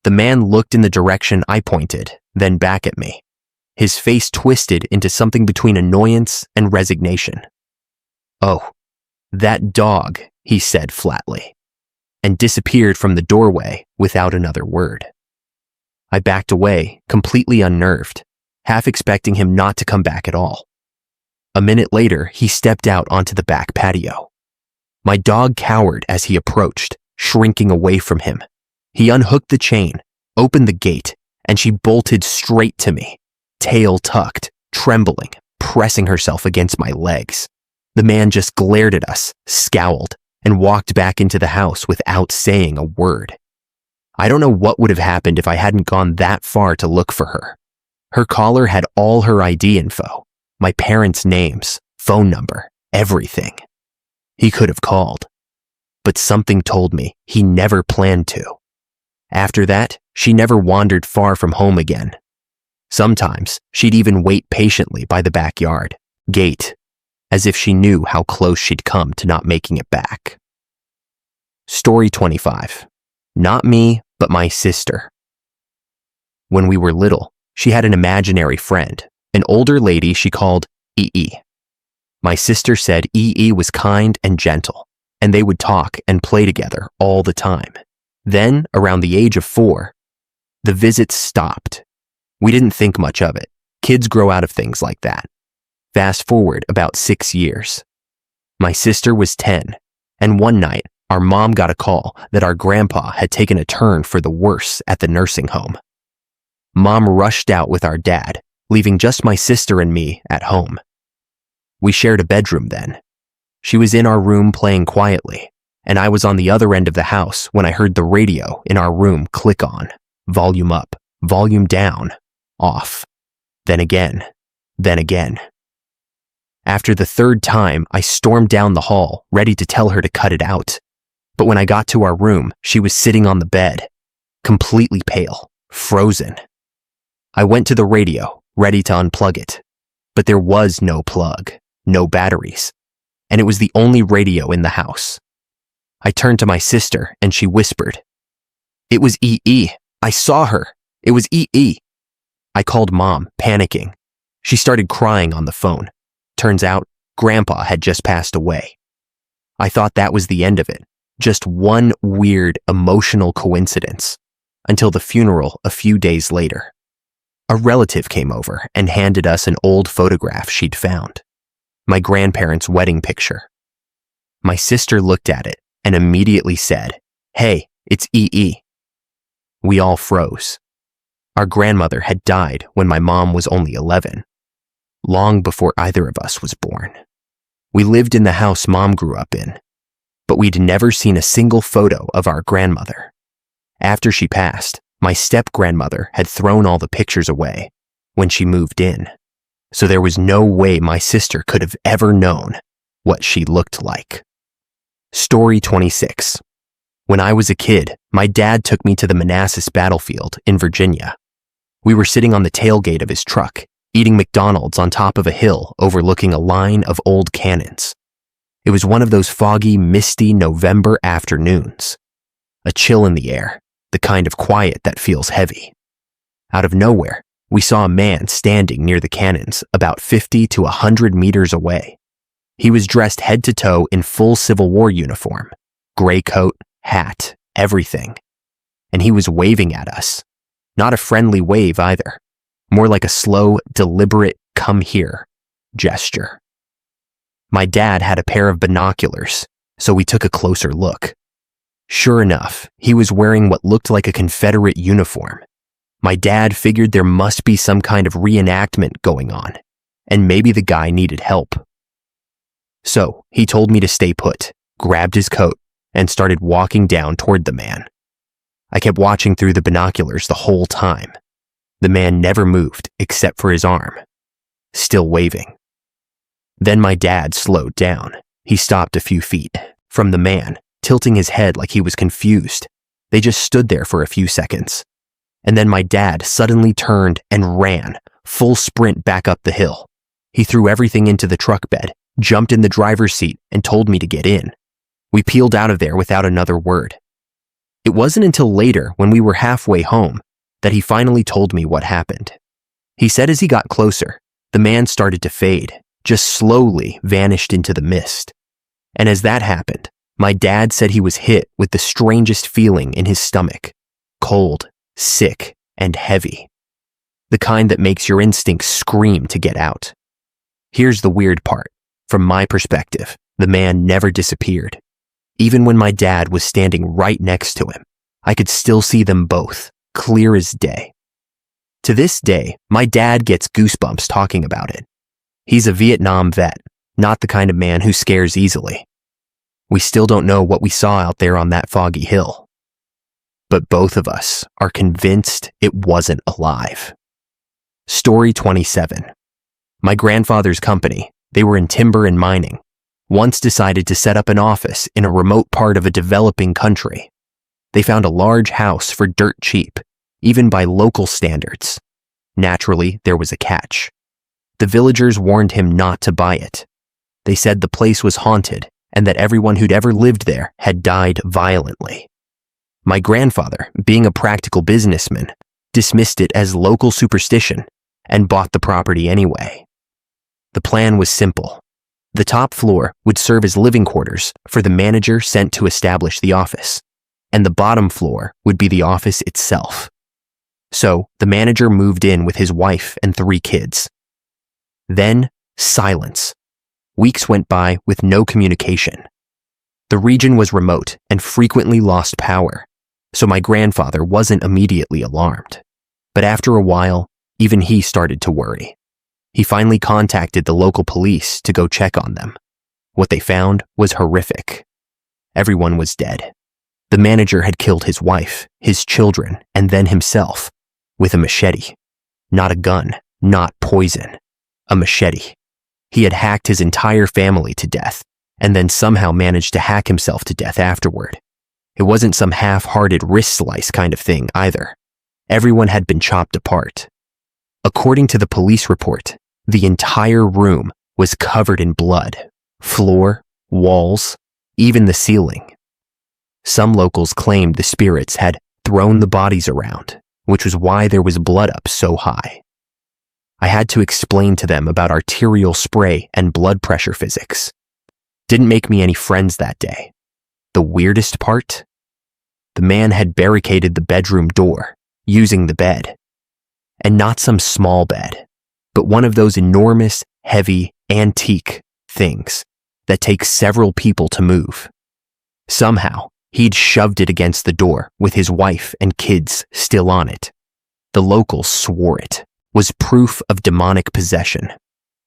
The man looked in the direction I pointed, then back at me. His face twisted into something between annoyance and resignation. "Oh, that dog," he said flatly, and disappeared from the doorway without another word. I backed away, completely unnerved, half expecting him not to come back at all. A minute later, he stepped out onto the back patio. My dog cowered as he approached, shrinking away from him. He unhooked the chain, opened the gate, and she bolted straight to me, tail tucked, trembling, pressing herself against my legs. The man just glared at us, scowled, and walked back into the house without saying a word. I don't know what would have happened if I hadn't gone that far to look for her. Her collar had all her ID info, my parents' names, phone number, everything. He could have called, but something told me he never planned to. After that, she never wandered far from home again. Sometimes she'd even wait patiently by the backyard gate, as if she knew how close she'd come to not making it back. Story 25. Not me, but my sister. When we were little, she had an imaginary friend, an older lady she called EE. My sister said EE was kind and gentle, and they would talk and play together all the time. Then, around the age of 4, the visits stopped. We didn't think much of it. Kids grow out of things like that. Fast forward about 6 years. My sister was 10, and one night, our mom got a call that our grandpa had taken a turn for the worse at the nursing home. Mom rushed out with our dad, leaving just my sister and me at home. We shared a bedroom then. She was in our room playing quietly, and I was on the other end of the house when I heard the radio in our room click on, volume up, volume down, off, then again, then again. After the third time, I stormed down the hall, ready to tell her to cut it out. But when I got to our room, she was sitting on the bed, completely pale, frozen. I went to the radio, ready to unplug it, but there was no plug, no batteries, and it was the only radio in the house. I turned to my sister and she whispered, "It was EE. I saw her. It was EE." I called Mom, panicking. She started crying on the phone. Turns out, Grandpa had just passed away. I thought that was the end of it, just one weird, emotional coincidence, until the funeral a few days later. A relative came over and handed us an old photograph she'd found, my grandparents' wedding picture. My sister looked at it and immediately said, "Hey, it's EE." We all froze. Our grandmother had died when my mom was only 11, long before either of us was born. We lived in the house Mom grew up in, but we'd never seen a single photo of our grandmother. After she passed, my step-grandmother had thrown all the pictures away when she moved in, so there was no way my sister could have ever known what she looked like. Story 26. When I was a kid, my dad took me to the Manassas battlefield in Virginia. We were sitting on the tailgate of his truck, eating McDonald's on top of a hill overlooking a line of old cannons. It was one of those foggy, misty November afternoons. A chill in the air, the kind of quiet that feels heavy. Out of nowhere, we saw a man standing near the cannons about 50 to 100 meters away. He was dressed head to toe in full Civil War uniform, gray coat, hat, everything. And he was waving at us. Not a friendly wave either, more like a slow, deliberate, "come here" gesture. My dad had a pair of binoculars, so we took a closer look. Sure enough, he was wearing what looked like a Confederate uniform. My dad figured there must be some kind of reenactment going on, and maybe the guy needed help. So he told me to stay put, grabbed his coat, and started walking down toward the man. I kept watching through the binoculars the whole time. The man never moved except for his arm, still waving. Then my dad slowed down. He stopped a few feet from the man, tilting his head like he was confused. They just stood there for a few seconds. And then my dad suddenly turned and ran, full sprint back up the hill. He threw everything into the truck bed, jumped in the driver's seat, and told me to get in. We peeled out of there without another word. It wasn't until later, when we were halfway home, that he finally told me what happened. He said as he got closer, the man started to fade, just slowly vanished into the mist. And as that happened, my dad said he was hit with the strangest feeling in his stomach, cold, sick, and heavy. The kind that makes your instincts scream to get out. Here's the weird part. From my perspective, the man never disappeared. Even when my dad was standing right next to him, I could still see them both, clear as day. To this day, my dad gets goosebumps talking about it. He's a Vietnam vet, not the kind of man who scares easily. We still don't know what we saw out there on that foggy hill. But both of us are convinced it wasn't alive. Story 27. My grandfather's company, they were in timber and mining, once decided to set up an office in a remote part of a developing country. They found a large house for dirt cheap, even by local standards. Naturally, there was a catch. The villagers warned him not to buy it. They said the place was haunted and that everyone who'd ever lived there had died violently. My grandfather, being a practical businessman, dismissed it as local superstition and bought the property anyway. The plan was simple. The top floor would serve as living quarters for the manager sent to establish the office, and the bottom floor would be the office itself. So the manager moved in with his wife and 3 kids. Then, silence. Weeks went by with no communication. The region was remote and frequently lost power, so my grandfather wasn't immediately alarmed. But after a while, even he started to worry. He finally contacted the local police to go check on them. What they found was horrific. Everyone was dead. The manager had killed his wife, his children, and then himself with a machete. Not a gun, not poison. A machete. He had hacked his entire family to death and then somehow managed to hack himself to death afterward. It wasn't some half-hearted wrist slice kind of thing either. Everyone had been chopped apart. According to the police report, the entire room was covered in blood. Floor, walls, even the ceiling. Some locals claimed the spirits had thrown the bodies around, which was why there was blood up so high. I had to explain to them about arterial spray and blood pressure physics. Didn't make me any friends that day. The weirdest part? The man had barricaded the bedroom door, using the bed. And not some small bed, but one of those enormous, heavy, antique things that take several people to move. Somehow, he'd shoved it against the door with his wife and kids still on it. The locals swore it was proof of demonic possession.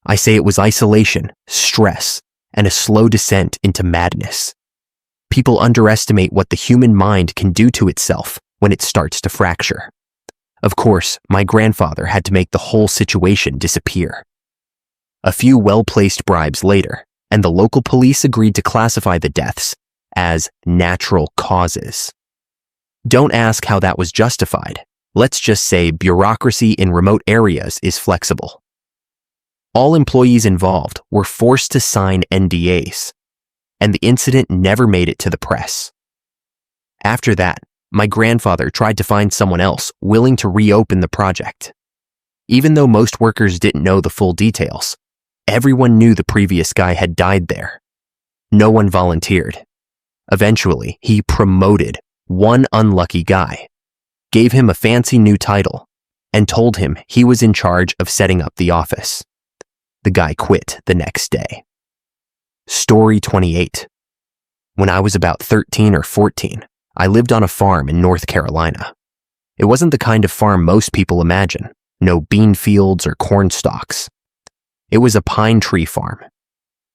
I say it was isolation, stress, and a slow descent into madness. People underestimate what the human mind can do to itself when it starts to fracture. Of course, my grandfather had to make the whole situation disappear. A few well-placed bribes later, and the local police agreed to classify the deaths as natural causes. Don't ask how that was justified. Let's just say bureaucracy in remote areas is flexible. All employees involved were forced to sign NDAs, and the incident never made it to the press. After that, my grandfather tried to find someone else willing to reopen the project. Even though most workers didn't know the full details, everyone knew the previous guy had died there. No one volunteered. Eventually, he promoted one unlucky guy, gave him a fancy new title, and told him he was in charge of setting up the office. The guy quit the next day. Story 28. When I was about 13 or 14, I lived on a farm in North Carolina. It wasn't the kind of farm most people imagine, no bean fields or corn stalks. It was a pine tree farm.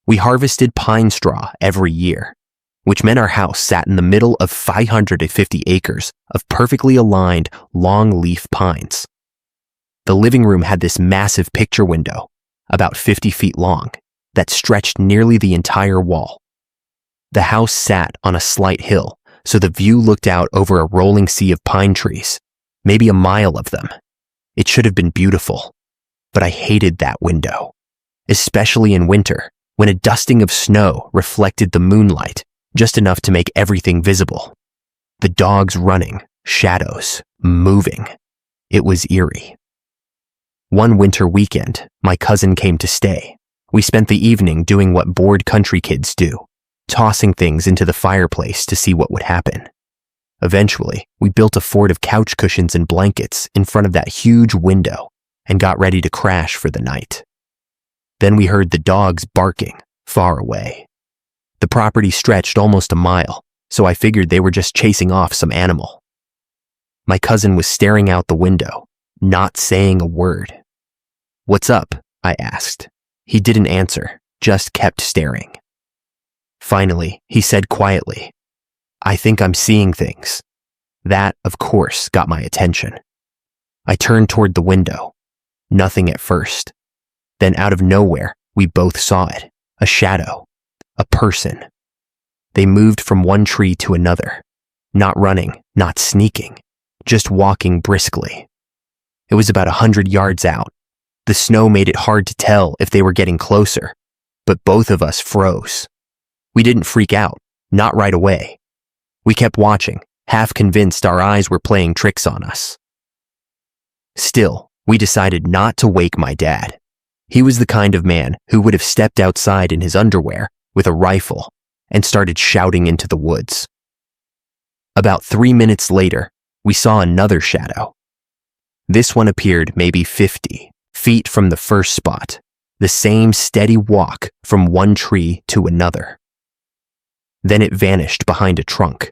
We harvested pine straw every year, which meant our house sat in the middle of 550 acres of perfectly aligned, long-leaf pines. The living room had this massive picture window, about 50 feet long, that stretched nearly the entire wall. The house sat on a slight hill, so the view looked out over a rolling sea of pine trees, maybe a mile of them. It should have been beautiful, but I hated that window, especially in winter, when a dusting of snow reflected the moonlight just enough to make everything visible. The dogs running, shadows, moving. It was eerie. One winter weekend, my cousin came to stay. We spent the evening doing what bored country kids do, tossing things into the fireplace to see what would happen. Eventually, we built a fort of couch cushions and blankets in front of that huge window and got ready to crash for the night. Then we heard the dogs barking far away. The property stretched almost a mile, so I figured they were just chasing off some animal. My cousin was staring out the window, not saying a word. "What's up?" I asked. He didn't answer, just kept staring. Finally, he said quietly, "I think I'm seeing things." That, of course, got my attention. I turned toward the window. Nothing at first. Then out of nowhere, we both saw it. A shadow. A person. They moved from one tree to another. Not running, not sneaking. Just walking briskly. It was about 100 yards out. The snow made it hard to tell if they were getting closer, but both of us froze. We didn't freak out, not right away. We kept watching, half convinced our eyes were playing tricks on us. Still, we decided not to wake my dad. He was the kind of man who would have stepped outside in his underwear with a rifle and started shouting into the woods. About 3 minutes later, we saw another shadow. This one appeared maybe 50 feet from the first spot, the same steady walk from one tree to another. Then it vanished behind a trunk.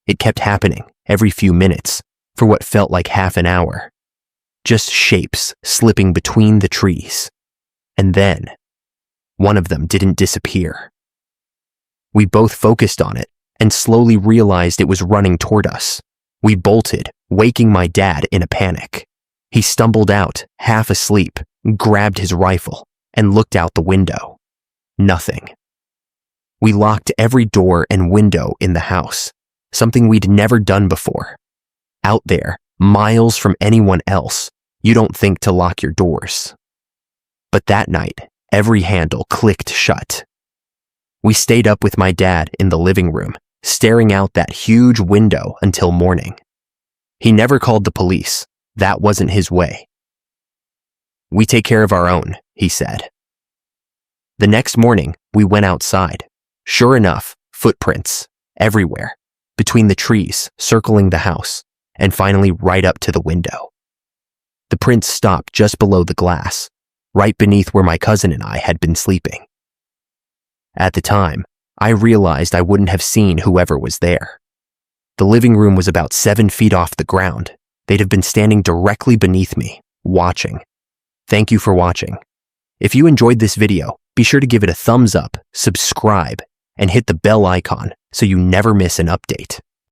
It kept happening every few minutes for what felt like half an hour. Just shapes slipping between the trees. And then, one of them didn't disappear. We both focused on it and slowly realized it was running toward us. We bolted, waking my dad in a panic. He stumbled out, half asleep, grabbed his rifle, and looked out the window. Nothing. We locked every door and window in the house, something we'd never done before. Out there, miles from anyone else, you don't think to lock your doors. But that night, every handle clicked shut. We stayed up with my dad in the living room, staring out that huge window until morning. He never called the police. That wasn't his way. "We take care of our own," he said. The next morning, we went outside. Sure enough, footprints everywhere, between the trees, circling the house, and finally right up to the window. The prints stopped just below the glass, right beneath where my cousin and I had been sleeping. At the time, I realized I wouldn't have seen whoever was there. The living room was about 7 feet off the ground. They'd have been standing directly beneath me, watching. Thank you for watching. If you enjoyed this video, be sure to give it a thumbs up, subscribe, and hit the bell icon so you never miss an update.